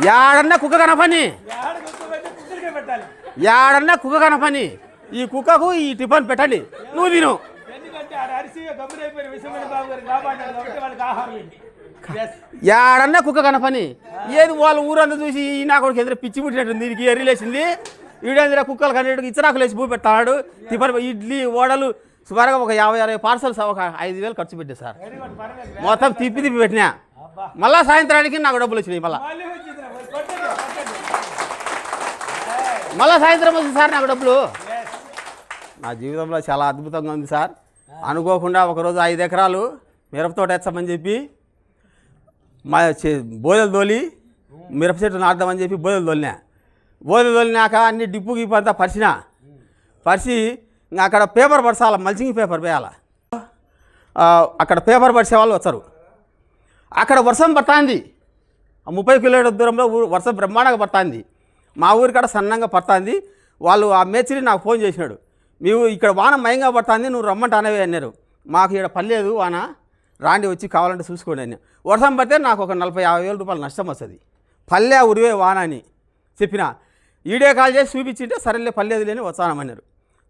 యాడన్నా కుక్క కనపని, ఆడ కూర్చోబెట్టి కుక్కలకే పెట్టాలి. యాడన్నా కుక్క కనపని, ఈ కుక్కకు ఈ టిఫిన్ పెట్టండి, నువ్వు తిను. ఎందుకంటే ఆడ అరిసి గమ్మునైపోయిన విశ్వమణి బాబు గారు కాపాడారు కాబట్టి వాళ్ళకి ఆహారం ఇది. Yes. యాడన్నా కుక్క కనపని ఏది వాళ్ళ ఊరంతా చూసి ఈ నా కొడుకు ఎదురు పిచ్చి పుట్టినట్టు దీనికి ఎర్రిలేసింది, ఈడేంద్ర కుక్కలు కనేటికి ఇచ్చరాకులు వేసి భూ పెడతాడు. టిఫిన్ ఇడ్లీ వడలు సుమారుగా ఒక 50-60 పార్సల్స్ ఒక 5,000 ఖర్చు పెట్టే సార్. Very good. పర్లేదు. మొత్తం తిప్పి పెట్టినా. అబ్బా. మళ్ళా సాయంత్రానికి నాకు డబ్బులు వచ్చినాయి. మళ్ళీ వచ్చిందిరా. కొట్టండి, కొట్టండి. మళ్ళీ సాయంత్రం వచ్చింది సార్ నాకు డబ్బులు. Yes. నా జీవితంలో చాలా అద్భుతంగా ఉంది సార్. అనుకోకుండా ఒకరోజు 5 ఎకరాలు మిరప తోట వేస్తామని చెప్పి మా బోదెలు తోలి మిరప చెట్టు నాటుదామని చెప్పి బోదెలు తోలినాక అన్ని డిప్పు గిప్పు అంతా పరిచి ఇంకా అక్కడ పేపర్ పరచాలి, మల్చింగ్ పేపర్ వేయాలి. అక్కడ పేపర్ పరిచే వాళ్ళు వచ్చారు. అక్కడ వర్షం పడుతుంది, 30 కిలోమీటర్ల దూరంలో వర్షం బ్రహ్మాండంగా పడుతుంది. మా ఊరి కాడ సన్నంగా పడుతుంది. వాళ్ళు ఆ మేస్త్రి నాకు ఫోన్ చేసినాడు, మేము ఇక్కడ వాన మయంగా పడుతుంది, నువ్వు రమ్మంటానవే అన్నారు. మాకు ఇక్కడ పర్లేదు వాన, రాండి వచ్చి కావాలంటే చూసుకోండి అని. వర్షం పడితే నాకు ఒక 40-50 రూపాయలు నష్టం వస్తుంది, పల్లె ఉరివే వాన అని చెప్పిన. ఈడే కాల్ చేసి చూపించింటే సరేలే పర్లేదు లేని వచ్చానమన్నారు.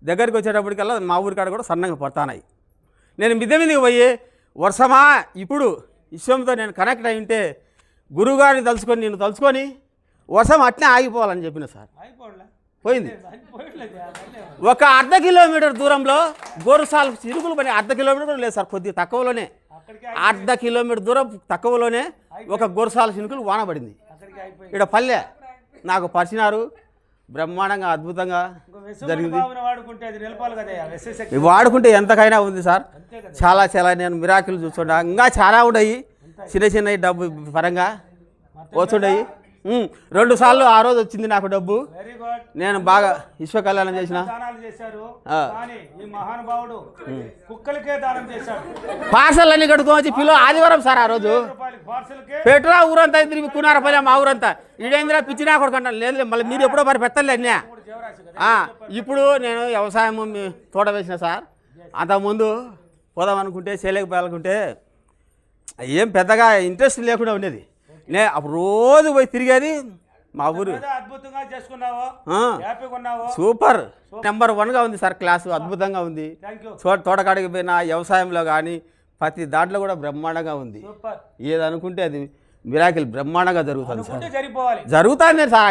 దగ్గరికి వచ్చేటప్పటికల్లా మా ఊరి కాడ కూడా సన్నంగా పడతానాయి. నేను మిద్దె మీదకి పోయి వర్షమా ఇప్పుడు విశ్వంతో నేను కనెక్ట్ అయి ఉంటే గురువుగారిని తలుచుకొని నేను తలుచుకొని వర్షం అట్నే ఆగిపోవాలని చెప్పిన సార్. అయిపోవట్లే. పోయింది. అయిపోవట్లేదు. ఒక 1/2 కిలోమీటర్ దూరంలో గోరుసాలు చిరుకులు పని 1/2 కిలోమీటర్ కూడా లేదు సార్, కొద్దిగా తక్కువలోనే, అక్కడికి 1/2 కిలోమీటర్ దూరం తక్కువలోనే ఒక గోరుసాల చినుకులు వాన పడింది. అక్కడికి అయిపోయింది. ఇక్కడ పల్లె నాకు పరిచినారు, బ్రహ్మాండంగా అద్భుతంగా విశ్వమణి జరిగింది. బాబుని వాడుకుంటే అది నిలపాలి కదా. విశ్వశక్తి. ఇవి వాడుకుంటే ఎంతకైనా ఉంది సార్. అంతే కదా. చాలా నేను మిరాకిల్ చూస్తుంటా, ఇంకా చాలా ఉన్నాయి చిన్న డబ్బు పరంగా వస్తుంటాయి. 2 సార్లు ఆ రోజు వచ్చింది నాకు డబ్బు. Very good. నేను బాగా విశ్వ కళ్యాణం చేసిన. దానాలు చేశారు ఆ. కానీ ఈ మహానుభావుడు కుక్కలకే దానం చేశాడు. పార్సల్ అన్ని కట్టుకొని వచ్చి పిల్లలు ఆదివారం సార్ ఆ రోజు రూపాయలు పార్సల్కే పెట్రా ఊరంతా తిరిగి కునారపల్లి మా ఊరంతా ఈడేంద్ర పిచ్చినా కొడుకుంటాను. లేదు మళ్ళీ మీరు ఎప్పుడో మరి పెట్టలే అన్నీ. జీవరాశి కదా. ఇప్పుడు నేను వ్యవసాయం తోట వేసిన సార్. అంతకుముందు పోదాం అనుకుంటే చేయలేకపోయాలనుకుంటే ఏం పెద్దగా ఇంట్రెస్ట్ లేకుండా ఉండేది. అప్పుడు రోజు పోయి తిరిగేది మా ఊరు. ఏదో అద్భుతంగా చేసుకున్నావు, ఆ, హ్యాపీగా ఉన్నావు. సూపర్ నెంబర్ 1గా ఉంది సార్. క్లాసు అద్భుతంగా ఉంది. Thank you. తోటకాడికి పోయిన వ్యవసాయంలో కానీ ప్రతి దాంట్లో కూడా బ్రహ్మాండంగా ఉంది. సూపర్. ఏది అనుకుంటే అది మిరాకిల్ బ్రహ్మాండంగా జరుగుతుంది సార్. అనుకుంటే జరిపోవాలి. జరుగుతుంది సార్.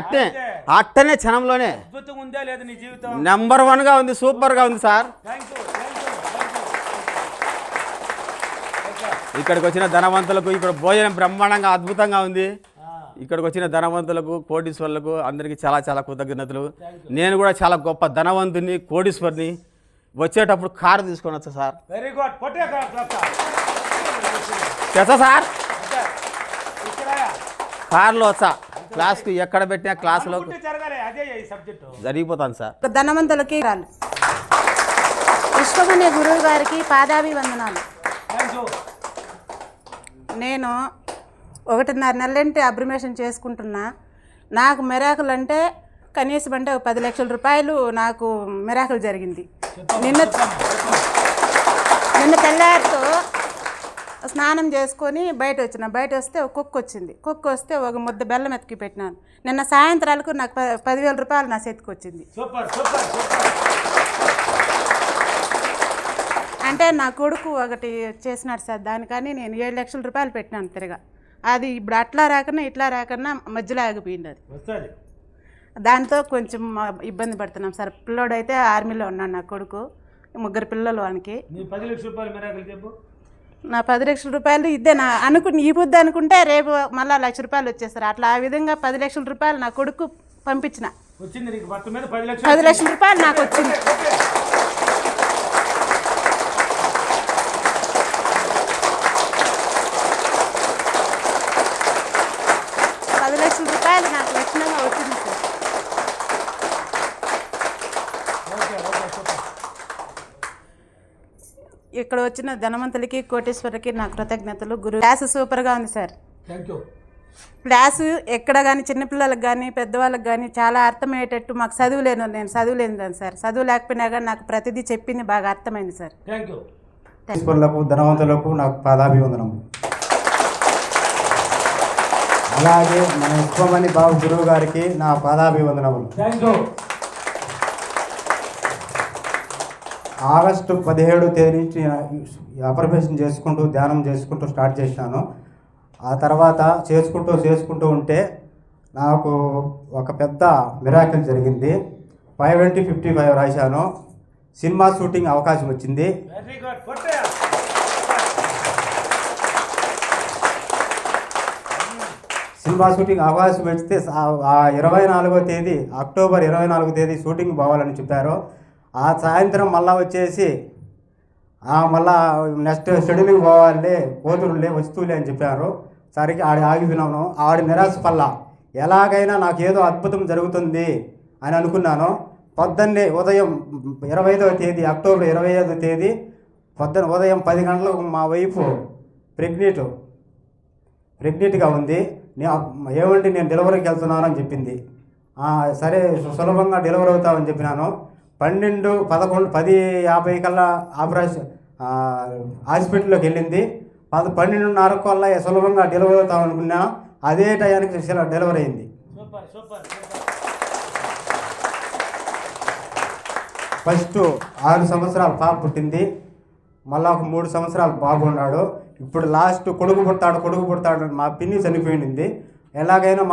అట్టనే క్షణంలోనే అద్భుతంగా ఉందా లేదు నీ జీవితం? నెంబర్ 1గా ఉంది, సూపర్గా ఉంది సార్. Thank you. ఇక్కడికి వచ్చిన ధనవంతులకు ఇక్కడ భోజనం బ్రహ్మాండంగా అద్భుతంగా ఉంది. ఇక్కడికి వచ్చిన ధనవంతులకు కోటీశ్వరులకు అందరికీ చాలా చాలా కృతజ్ఞతలు. నేను కూడా చాలా గొప్ప ధనవంతుని, కోటీశ్వరిని. వచ్చేటప్పుడు కారు తీసుకొని వచ్చా సార్. Very good. కొట్టే తెచ్చా సార్, కారులో వచ్చా. క్లాస్కు ఎక్కడ పెట్టినా క్లాసులో జరగాలి, అదే ఈ సబ్జెక్టు జరిగిపోతాను సార్. ధనవంతులకి విశ్వమనే గురువు గారికి పాదాభివందనాలు. Thank you. నేను 1.5 నెలలంటే అబ్రిమేషన్ చేసుకుంటున్నా. నాకు మిరాకులు అంటే కనీసం అంటే 10 లక్షల రూపాయలు నాకు మిరాకులు జరిగింది. నిన్న తెల్లారితో స్నానం చేసుకొని బయట వస్తే ఒక కుక్క వచ్చింది. కుక్క వస్తే ఒక ముద్ద బెల్లం ఎత్తికి పెట్టినాను. నిన్న సాయంత్రాలకు నాకు 10,000 రూపాయలు నా చేతికి వచ్చింది. Super super super. అంటే నా కొడుకు ఒకటి చేసినాడు సార్, దానికని నేను 7 లక్షల రూపాయలు పెట్టినాను తిరగా. అది ఇప్పుడు అట్లా రాకన్నా ఇట్లా రాకన్నా మధ్యలో ఆగిపోయింది. అది వస్తుంది. దాంతో కొంచెం ఇబ్బంది పడుతున్నాం సార్. పిల్లోడైతే ఆర్మీలో ఉన్నాడు నా కొడుకు, 3 పిల్లలు వానికి. నీ 10 లక్షల రూపాయలు మిరాకిల్ చెప్పు. నా 10 లక్షల రూపాయలు ఇద్దే నా ఈ పొద్దు అనుకుంటే రేపు మళ్ళీ 1 లక్ష రూపాయలు వచ్చేస్తారు. అట్లా ఆ విధంగా 10 లక్షల రూపాయలు నా కొడుకు పంపించిన. వచ్చింది నీకు మొత్తం మీద 10 లక్షల రూపాయలు నాకు వచ్చింది. 10 లక్షల రూపాయలు నాకు లక్షణంగా వచ్చింది సార్. ఇక్కడ వచ్చిన ధనవంతులకి కోటేశ్వరికి నా కృతజ్ఞతలు. క్లాస్ సూపర్గా ఉంది సార్. Thank you. క్లాసు ఎక్కడ కానీ చిన్నపిల్లలకు కానీ పెద్దవాళ్ళకి కానీ చాలా అర్థమయ్యేటట్టు. మాకు నేను చదువులేను సార్. చదువు లేకపోయినా కానీ నాకు ప్రతిదీ చెప్పింది బాగా అర్థమైంది సార్. Thank you. ధనవంతులకు నాకు పాదాభివందనము. అలాగే మన విశ్వమణి బాబు గురువు గారికి నా పాదాభివందనములు. Thank you. ఆగస్టు 17వ తేదీ నుంచి అప్రమేషన్ చేసుకుంటూ ధ్యానం చేసుకుంటూ స్టార్ట్ చేసినాను. ఆ తర్వాత చేసుకుంటూ ఉంటే నాకు ఒక పెద్ద మిరాకిల్ జరిగింది. 5/55 రాశాను. సినిమా షూటింగ్ అవకాశం వచ్చింది. Very good. కొట్టే. సినిమా షూటింగ్ అవకాశం వస్తే 24వ తేదీ అక్టోబర్ 24వ తేదీ షూటింగ్ పోవాలని చెప్పారు. ఆ సాయంత్రం మళ్ళీ వచ్చేసి మళ్ళా నెక్స్ట్ షెడ్యూల్కి పోవాలి, పోతురులే వస్తువులే అని చెప్పారు. సరికి ఆగిపోయినాను. ఆడి నిరాశ పల్ల ఎలాగైనా నాకు ఏదో అద్భుతం జరుగుతుంది అని అనుకున్నాను. పొద్దున్నే ఉదయం 25వ తేదీ అక్టోబర్ 25వ తేదీ ఉదయం 10 గంటలకు మా వైఫ్ ప్రెగ్నెంట్గా ఉంది. ఏమంటే నేను డెలివరీకి వెళ్తున్నాను అని చెప్పింది. సరే సులభంగా డెలివరీ అవుతామని చెప్పినాను. 10:50 కల్లా ఆపరేషన్ హాస్పిటల్లోకి వెళ్ళింది. 12:30 కల్లా సులభంగా డెలివరీ అవుతాం అనుకున్నాను. అదే టయానికి డెలివరీ అయింది. Super super. ఫస్ట్ 6 సంవత్సరాల పాప పుట్టింది. మళ్ళీ ఒక 3 సంవత్సరాలు బాబు ఉన్నాడు. ఇప్పుడు లాస్ట్ కొడుకు పుడతాడు. మా పిన్ని చనిపోయింది. ఎలాగైనా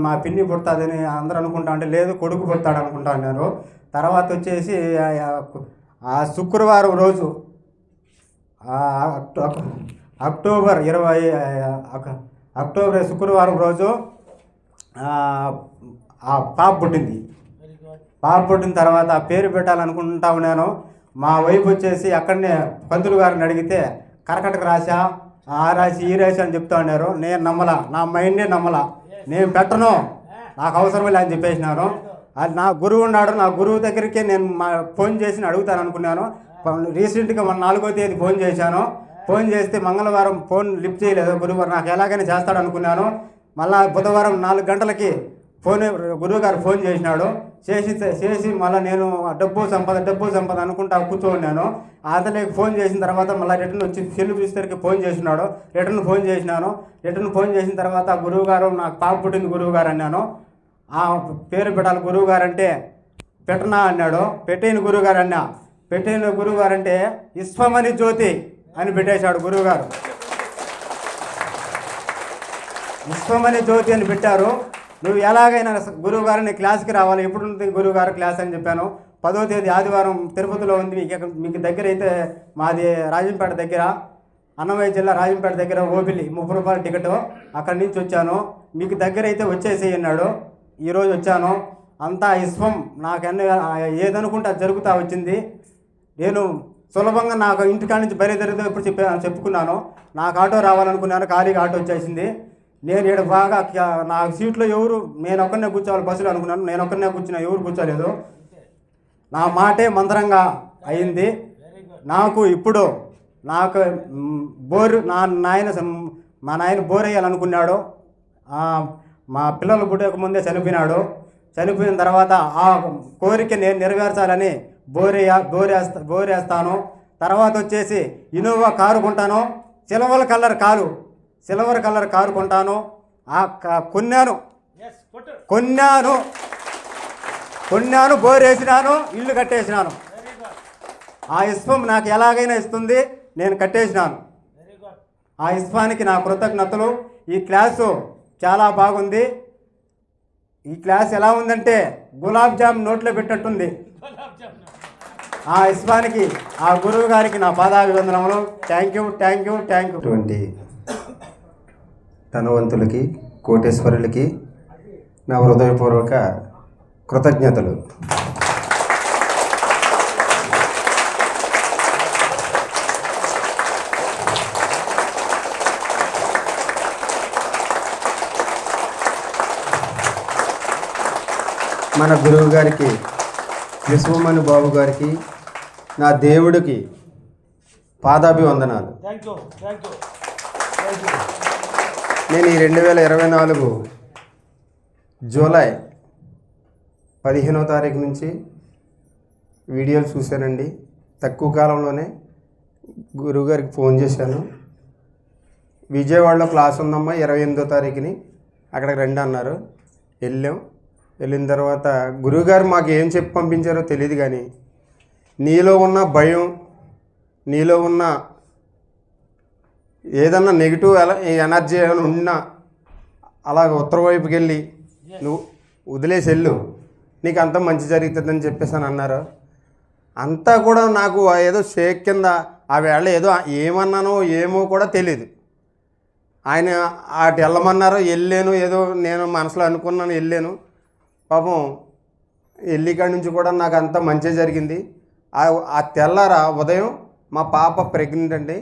మా పిన్ని పుడతాదని అందరూ అనుకుంటా అంటే లేదు కొడుకు పుడతాడు అనుకుంటా అన్నారు. తర్వాత వచ్చేసి శుక్రవారం రోజు అక్టోబర్ శుక్రవారం రోజు పాప పుట్టింది. పాప పుట్టిన తర్వాత పేరు పెట్టాలనుకుంటా ఉన్నాను. మా వైపు వచ్చేసి అక్కడనే పంతులు గారిని అడిగితే కరకటకు రాశా, ఆ రాశి ఈ రాశి అని చెప్తా ఉన్నారు. నేను నమ్మలా, నా మైండే నమ్మలా. నేను పెట్టను, నాకు అవసరమే అని చెప్పేసినాను. అది నా గురువు ఉన్నాడు. నా గురువు దగ్గరికి నేను ఫోన్ చేసి అడుగుతాను అనుకున్నాను. రీసెంట్గా 4వ తేదీ ఫోన్ చేశాను. ఫోన్ చేస్తే మంగళవారం ఫోన్ లిఫ్ట్ చేయలేదు గురువు. నాకు ఎలాగైనా చేస్తాడు అనుకున్నాను. మళ్ళీ బుధవారం 4 గంటలకి గురువు గారు ఫోన్ చేసినాడు. చేసి మళ్ళీ నేను డబ్బు సంపద అనుకుంటా కూర్చో ఉన్నాను. అతనికి ఫోన్ చేసిన తర్వాత మళ్ళీ రిటర్న్ వచ్చి సెల్ చూసేసరికి ఫోన్ చేసినాడు. రిటర్న్ ఫోన్ చేసిన తర్వాత గురువు గారు నాకు పాప పుట్టింది గురువు గారు అన్నాను. ఆ పేరు పెట్టాలి గురువు గారు అంటే పెట్టనా అన్నాడు. పెట్టిన గురువు గారు అన్నా. పెట్టిన గురువు గారు అంటే విశ్వమణి జ్యోతి అని పెట్టేశాడు గురువుగారు. విశ్వమణి జ్యోతి అని పెట్టారు. నువ్వు ఎలాగైనా గురువుగారు నీ క్లాస్కి రావాలి, ఎప్పుడు ఉంటుంది గురువుగారు క్లాస్ అని చెప్పాను. 10వ తేదీ ఆదివారం తిరుపతిలో ఉంది. మీకు దగ్గర అయితే మాది రాజంపేట దగ్గర. అన్నమయ్య జిల్లా రాజంపేట దగ్గర ఓపిలి 30 రూపాయల టికెట్, అక్కడి నుంచి వచ్చాను. మీకు దగ్గర అయితే వచ్చేసేయి అన్నాడు. ఈరోజు వచ్చాను. అంతా ఇష్టం, నాకన్నీ ఏదనుకుంటే అది జరుగుతూ వచ్చింది. నేను సులభంగా నాకు ఇంటికాడ నుంచి బయలుదేరితే ఇప్పుడు చెప్పుకున్నాను. నాకు ఆటో రావాలనుకున్నాను, ఖాళీగా ఆటో వచ్చేసింది. నేను ఇక్కడ బాగా నా సీట్లో ఎవరు, నేను ఒక్కనే కూర్చోవాలి బస్సులో అనుకున్నాను. నేను ఒక్కనే కూర్చున్నా, ఎవరు కూర్చోలేదు. నా మాటే మంత్రంగా అయింది. నాకు ఇప్పుడు నాకు మా నాయన బోర్ వేయాలనుకున్నాడు. మా పిల్లలు పుట్టక ముందే చనిపోయినాడు. చనిపోయిన తర్వాత ఆ కోరిక నేను నెరవేర్చాలని బోరేస్తాను. తర్వాత వచ్చేసి ఇన్నోవా కారు కొంటాను, సిల్వర్ కలర్ కారు కొంటాను. కొన్నాను, బోరేసినాను, ఇల్లు కట్టేసినాను. ఆ ఇష్టం నాకు ఎలాగైనా ఇస్తుంది, నేను కట్టేసినాను. ఆ ఇష్టానికి నా కృతజ్ఞతలు. ఈ క్లాసు చాలా బాగుంది. ఈ క్లాస్ ఎలా ఉందంటే గులాబ్ జామ్ నోట్లో పెట్టినట్టుంది. ఆ ఇష్టానికి ఆ గురువు గారికి నా పాదాభివందనములు. Thank you. అటువంటి ధనవంతులకి, కోటేశ్వరులకి నా హృదయపూర్వక కృతజ్ఞతలు. మన గురువు గారికి, విశ్వమణి బాబు గారికి, నా దేవుడికి పాదాభివందనాలు. నేను ఈ 2024 జూలై 15వ తారీఖు నుంచి వీడియోలు చూశానండి. తక్కువ కాలంలోనే గురువుగారికి ఫోన్ చేశాను. విజయవాడలో క్లాస్ ఉందమ్మా 28వ తారీఖుని, అక్కడికి రండి అన్నారు. వెళ్ళిన తర్వాత గురువుగారు మాకు ఏం చెప్పి పంపించారో తెలియదు, కానీ నీలో ఉన్న భయం, నీలో ఉన్న ఏదన్నా నెగిటివ్ ఎనర్జీ ఏమైనా ఉన్నా అలాగ ఉత్తర వైపుకి వెళ్ళి నువ్వు వదిలేసి వెళ్ళు, నీకు అంతా మంచి జరుగుతుందని చెప్పేసి అని అన్నారు. అంతా కూడా నాకు ఏదో షేక్ కింద ఆ వేళ ఏదో ఏమన్నానో ఏమో కూడా తెలియదు. ఆయన అటు వెళ్ళమన్నారో వెళ్ళాను, ఏదో నేను మనసులో అనుకున్నాను వెళ్ళాను. పాపం వెళ్ళికాడి నుంచి కూడా నాకు అంతా మంచి జరిగింది. ఆ తెల్లార ఉదయం మా పాప ప్రెగ్నెంట్ అండి,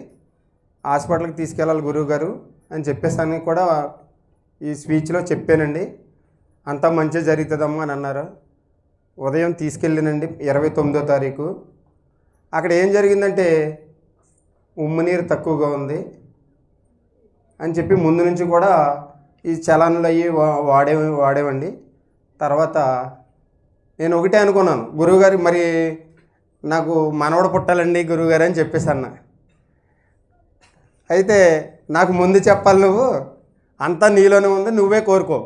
హాస్పిటల్కి తీసుకెళ్ళాలి గురువుగారు అని చెప్పేసాను కూడా ఈ స్పీచ్లో చెప్పానండి. అంతా మంచి జరుగుతుందమ్మా అని అన్నారు. ఉదయం తీసుకెళ్ళానండి 29వ తారీఖు. అక్కడ ఏం జరిగిందంటే ఉమ్ము నీరు తక్కువగా ఉంది అని చెప్పి ముందు నుంచి కూడా ఈ చలనలు అయ్యి వాడేవండి. తర్వాత నేను ఒకటే అనుకున్నాను, గురువుగారు మరి నాకు మనవడు పుట్టాలండి గురువుగారు అని చెప్పేసి అన్న. అయితే నాకు ముందు చెప్పాలి, నువ్వు అంతా నీలోనే ఉంది, నువ్వే కోరుకో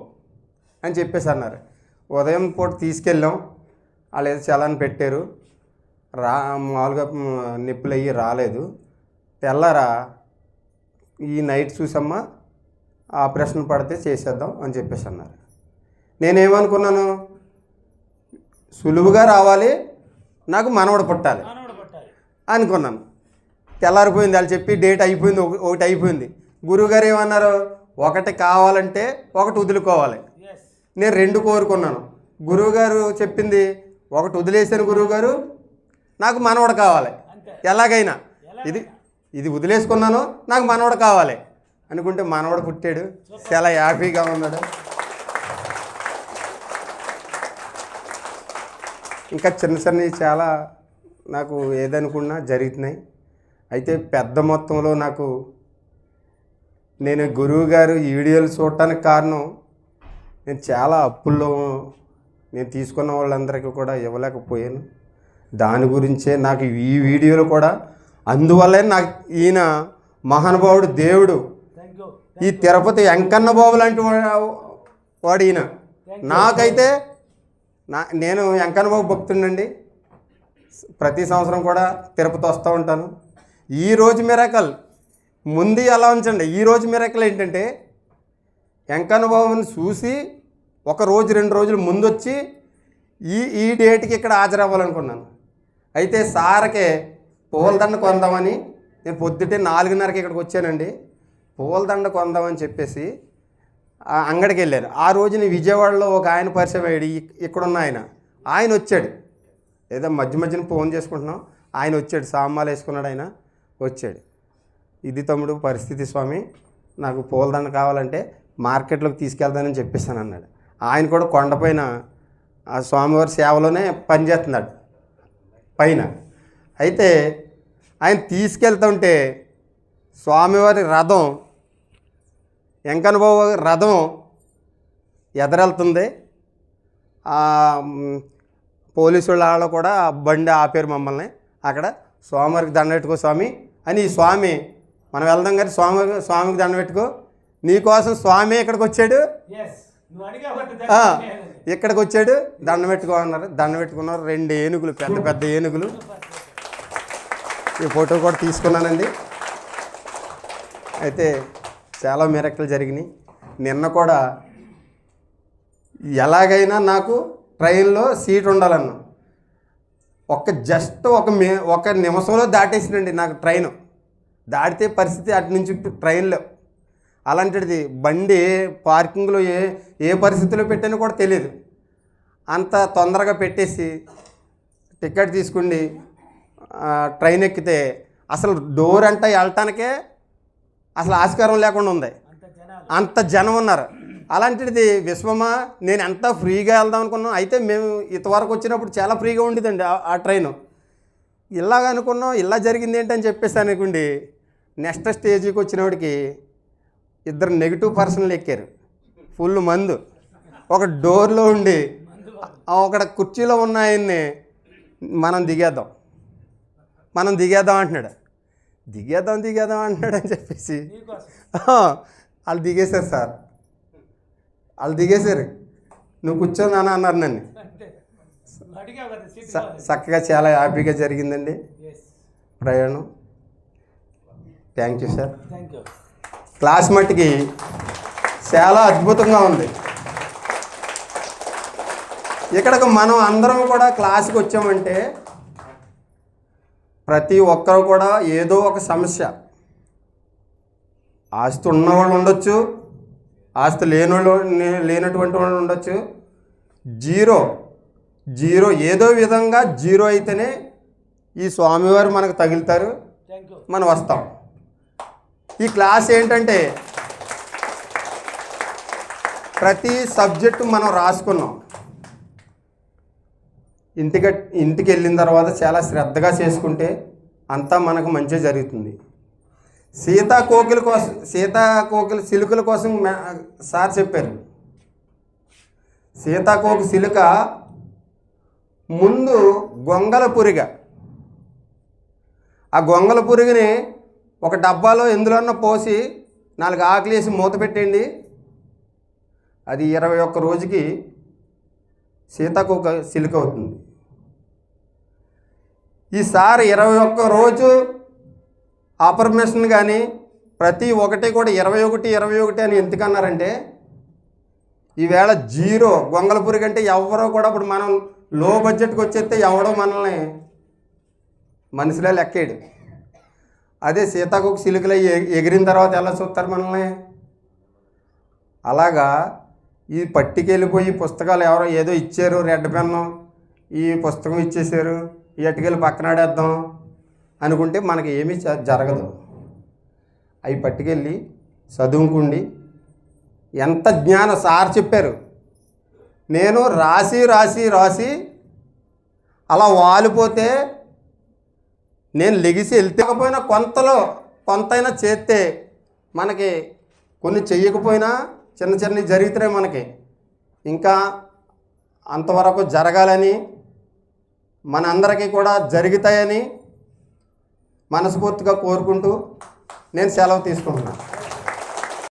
అని చెప్పేసి అన్నారు. ఉదయం పూట తీసుకెళ్ళాం, వాళ్ళు ఏదో చలాన్ని పెట్టారు. మామూలుగా నొప్పులు అయ్యి రాలేదు. తెల్లారా ఈ నైట్ చూసమ్మా ఆపరేషన్ పడితే చేసేద్దాం అని చెప్పేసి అన్నారు. నేనేమనుకున్నాను, సులువుగా రావాలి, నాకు మనవడు పుట్టాలి అనుకున్నాను. తెల్లారిపోయింది, వాళ్ళు చెప్పి డేట్ అయిపోయింది, ఒకటి అయిపోయింది. గురువుగారు ఏమన్నారు, ఒకటి కావాలంటే ఒకటి వదులుకోవాలి. నేను 2 కోరుకున్నాను. గురువుగారు చెప్పింది ఒకటి వదిలేసాను, గురువుగారు నాకు మనవడు కావాలి, ఎలాగైనా ఇది వదిలేసుకున్నాను, నాకు మనవడు కావాలి అనుకుంటే మనవడు పుట్టాడు. చాలా హ్యాపీగా ఉన్నాడు. ఇంకా చిన్నవి చాలా నాకు ఏదనుకున్నా జరుగుతున్నాయి. అయితే పెద్ద మొత్తంలో నేను గురువుగారు ఈ వీడియోలు చూడటానికి కారణం, నేను చాలా అప్పుల్లో నేను తీసుకున్న వాళ్ళందరికీ కూడా ఇవ్వలేకపోయాను. దాని గురించే నాకు ఈ వీడియోలు కూడా, అందువల్లే నాకు ఈయన మహానుభావుడు దేవుడు, ఈ తిరుపతి వెంకన్న బాబు లాంటి వాడు ఈయన. నాకైతే నేను వెంకన్న బాబు భక్తుండండి. ప్రతి సంవత్సరం కూడా తిరుపతి వస్తూ ఉంటాను. ఈరోజు మిరాకల్ ముందు ఎలా ఉంచండి. ఈరోజు మిరాకల్ ఏంటంటే, వెంకన్న బాబుని చూసి 1 రోజు 2 రోజులు ముందు వచ్చి ఈ డేట్కి ఇక్కడ హాజరవ్వాలనుకున్నాను. అయితే సార్కే పూలదండ కొందామని నేను పొద్దుటే 4:30కి ఇక్కడికి వచ్చానండి. పూలదండ కొందామని చెప్పేసి ఆ అంగడికి వెళ్ళాను. ఆ రోజున విజయవాడలో ఒక ఆయన పరిచయం అయ్యాడు, ఇక్కడున్న ఆయన వచ్చాడు. ఏదో మధ్యన ఫోన్ చేసుకుంటున్నాం, ఆయన వచ్చాడు, సామాలు వేసుకున్నాడు, ఆయన వచ్చాడు. ఇది తమ్ముడు పరిస్థితి స్వామి, నాకు పూలదండ కావాలంటే మార్కెట్లోకి తీసుకెళ్తానని చెప్పేసాను అన్నాడు. ఆయన కూడా కొండపైన ఆ స్వామివారి సేవలోనే పనిచేస్తున్నాడు పైన. అయితే ఆయన తీసుకెళ్తుంటే స్వామివారి రథం, వెంకన్నబాబు రథం ఎదరెళ్తుంది. పోలీసు వాళ్ళు కూడా బండి ఆపారు మమ్మల్ని. అక్కడ స్వామివారికి దండ పెట్టుకో స్వామి అని, ఈ స్వామి మనం వెళ్దాం కానీ స్వామికి దండ పెట్టుకో, నీకోసం స్వామి ఇక్కడికి వచ్చాడు, ఇక్కడికి వచ్చాడు, దండ పెట్టుకో అన్నారు. దండ పెట్టుకున్నారు. 2 ఏనుగులు, పెద్ద పెద్ద ఏనుగులు. ఈ ఫోటో కూడా తీసుకున్నానండి. అయితే చాలా మిరక్కలు జరిగినాయి. నిన్న కూడా ఎలాగైనా నాకు ట్రైన్లో సీట్ ఉండాలన్నా, జస్ట్ ఒక నిమిషంలో దాటేసినండి నాకు ట్రైను. దాటితే పరిస్థితి అటు నుంచి ట్రైన్లో. అలాంటిది బండి పార్కింగ్లో ఏ పరిస్థితిలో పెట్టానో కూడా తెలియదు. అంత తొందరగా పెట్టేసి టికెట్ తీసుకుని ట్రైన్ ఎక్కితే అసలు డోర్ అంతా వెళ్ళటానికే అసలు ఆస్కారం లేకుండా ఉంది, అంత జనం ఉన్నారు. అలాంటిది విశ్వమా, నేను ఎంత ఫ్రీగా వెళ్దాం అనుకున్నాం. అయితే మేము ఇంతవరకు వచ్చినప్పుడు చాలా ఫ్రీగా ఉండేదండి ఆ ట్రైను. ఇలాగ అనుకున్నాం, ఇలా జరిగింది ఏంటని చెప్పేసి అనుకోండి. నెక్స్ట్ స్టేజ్కి వచ్చినప్పటికి 2 నెగిటివ్ పర్సన్లు ఎక్కారు, ఫుల్ మందు. ఒక డోర్లో ఉండి ఒక కుర్చీలో ఉన్న ఆయన్ని మనం దిగేద్దాం అంటున్నాడు. దిగేద్దాం అంటున్నాడు అని చెప్పేసి వాళ్ళు దిగేశారు సార్. వాళ్ళు దిగేశారు, నువ్వు కూర్చొని అని అన్నారు నన్ను. చక్కగా చాలా హ్యాపీగా జరిగిందండి ప్రయాణం. Thank you sir. క్లాస్ మట్టికి చాలా అద్భుతంగా ఉంది. ఇక్కడికి మనం అందరం కూడా క్లాస్కి వచ్చామంటే ప్రతి ఒక్కరు కూడా ఏదో ఒక సమస్య, ఆస్తి ఉన్నవాళ్ళు ఉండొచ్చు, ఆస్తి లేనటువంటి వాళ్ళు ఉండొచ్చు. జీరో ఏదో విధంగా జీరో అయితేనే ఈ స్వామివారు మనకు తగులుతారు, మనం వస్తాం. ఈ క్లాస్ ఏంటంటే ప్రతి సబ్జెక్టు మనం రాసుకున్నాం. ఇంటికి వెళ్ళిన తర్వాత చాలా శ్రద్ధగా చేసుకుంటే అంతా మనకు మంచిగా జరుగుతుంది. సీతాకోకిల సిలుకల కోసం సార్ చెప్పారు. సీతాకోక సిలుక ముందు గొంగల పురిగ, ఆ గొంగల పురుగుని ఒక డబ్బాలో ఎందులోన్నా పోసి 4 ఆకులు వేసి మూత పెట్టండి. అది 21 రోజుకి సీతాకోక సిలుక అవుతుంది. ఈసారి 21 రోజు ఆపర్మేషన్ కానీ ప్రతి ఒక్కటి కూడా 21 అని ఎందుకన్నారంటే, ఈవేళ జీరో గొంగల పురుగు అంటే ఎవరో కూడా ఇప్పుడు మనం లో బడ్జెట్కి వచ్చేస్తే ఎవడో మనల్ని మనిషిలో లెక్కేడు. అదే సీతాకోక సిలుకలు ఎగిరిన తర్వాత ఎలా చూస్తారు మనల్ని? అలాగా ఈ పట్టుకెళ్ళిపోయి పుస్తకాలు ఎవరో ఏదో ఇచ్చారు, రెడ్ పెన్ను, ఈ పుస్తకం ఇచ్చేసారు, ఈ అటుకెళ్ళి పక్కనాడేద్దాం అనుకుంటే మనకి ఏమీ జరగదు. అవి పట్టుకెళ్ళి చదువుకుండి ఎంత జ్ఞానం సార్ చెప్పారు. నేను రాసి అలా వాలిపోతే నేను లెగిసి వెళ్తేకపోయినా కొంతైనా చేస్తే మనకి కొన్ని చెయ్యకపోయినా చిన్న జరుగుతున్నాయి మనకి. ఇంకా అంతవరకు జరగాలని, మనందరికీ కూడా జరుగుతాయని మనస్ఫూర్తిగా కోరుకుంటూ నేను సెలవు తీసుకుంటున్నాను.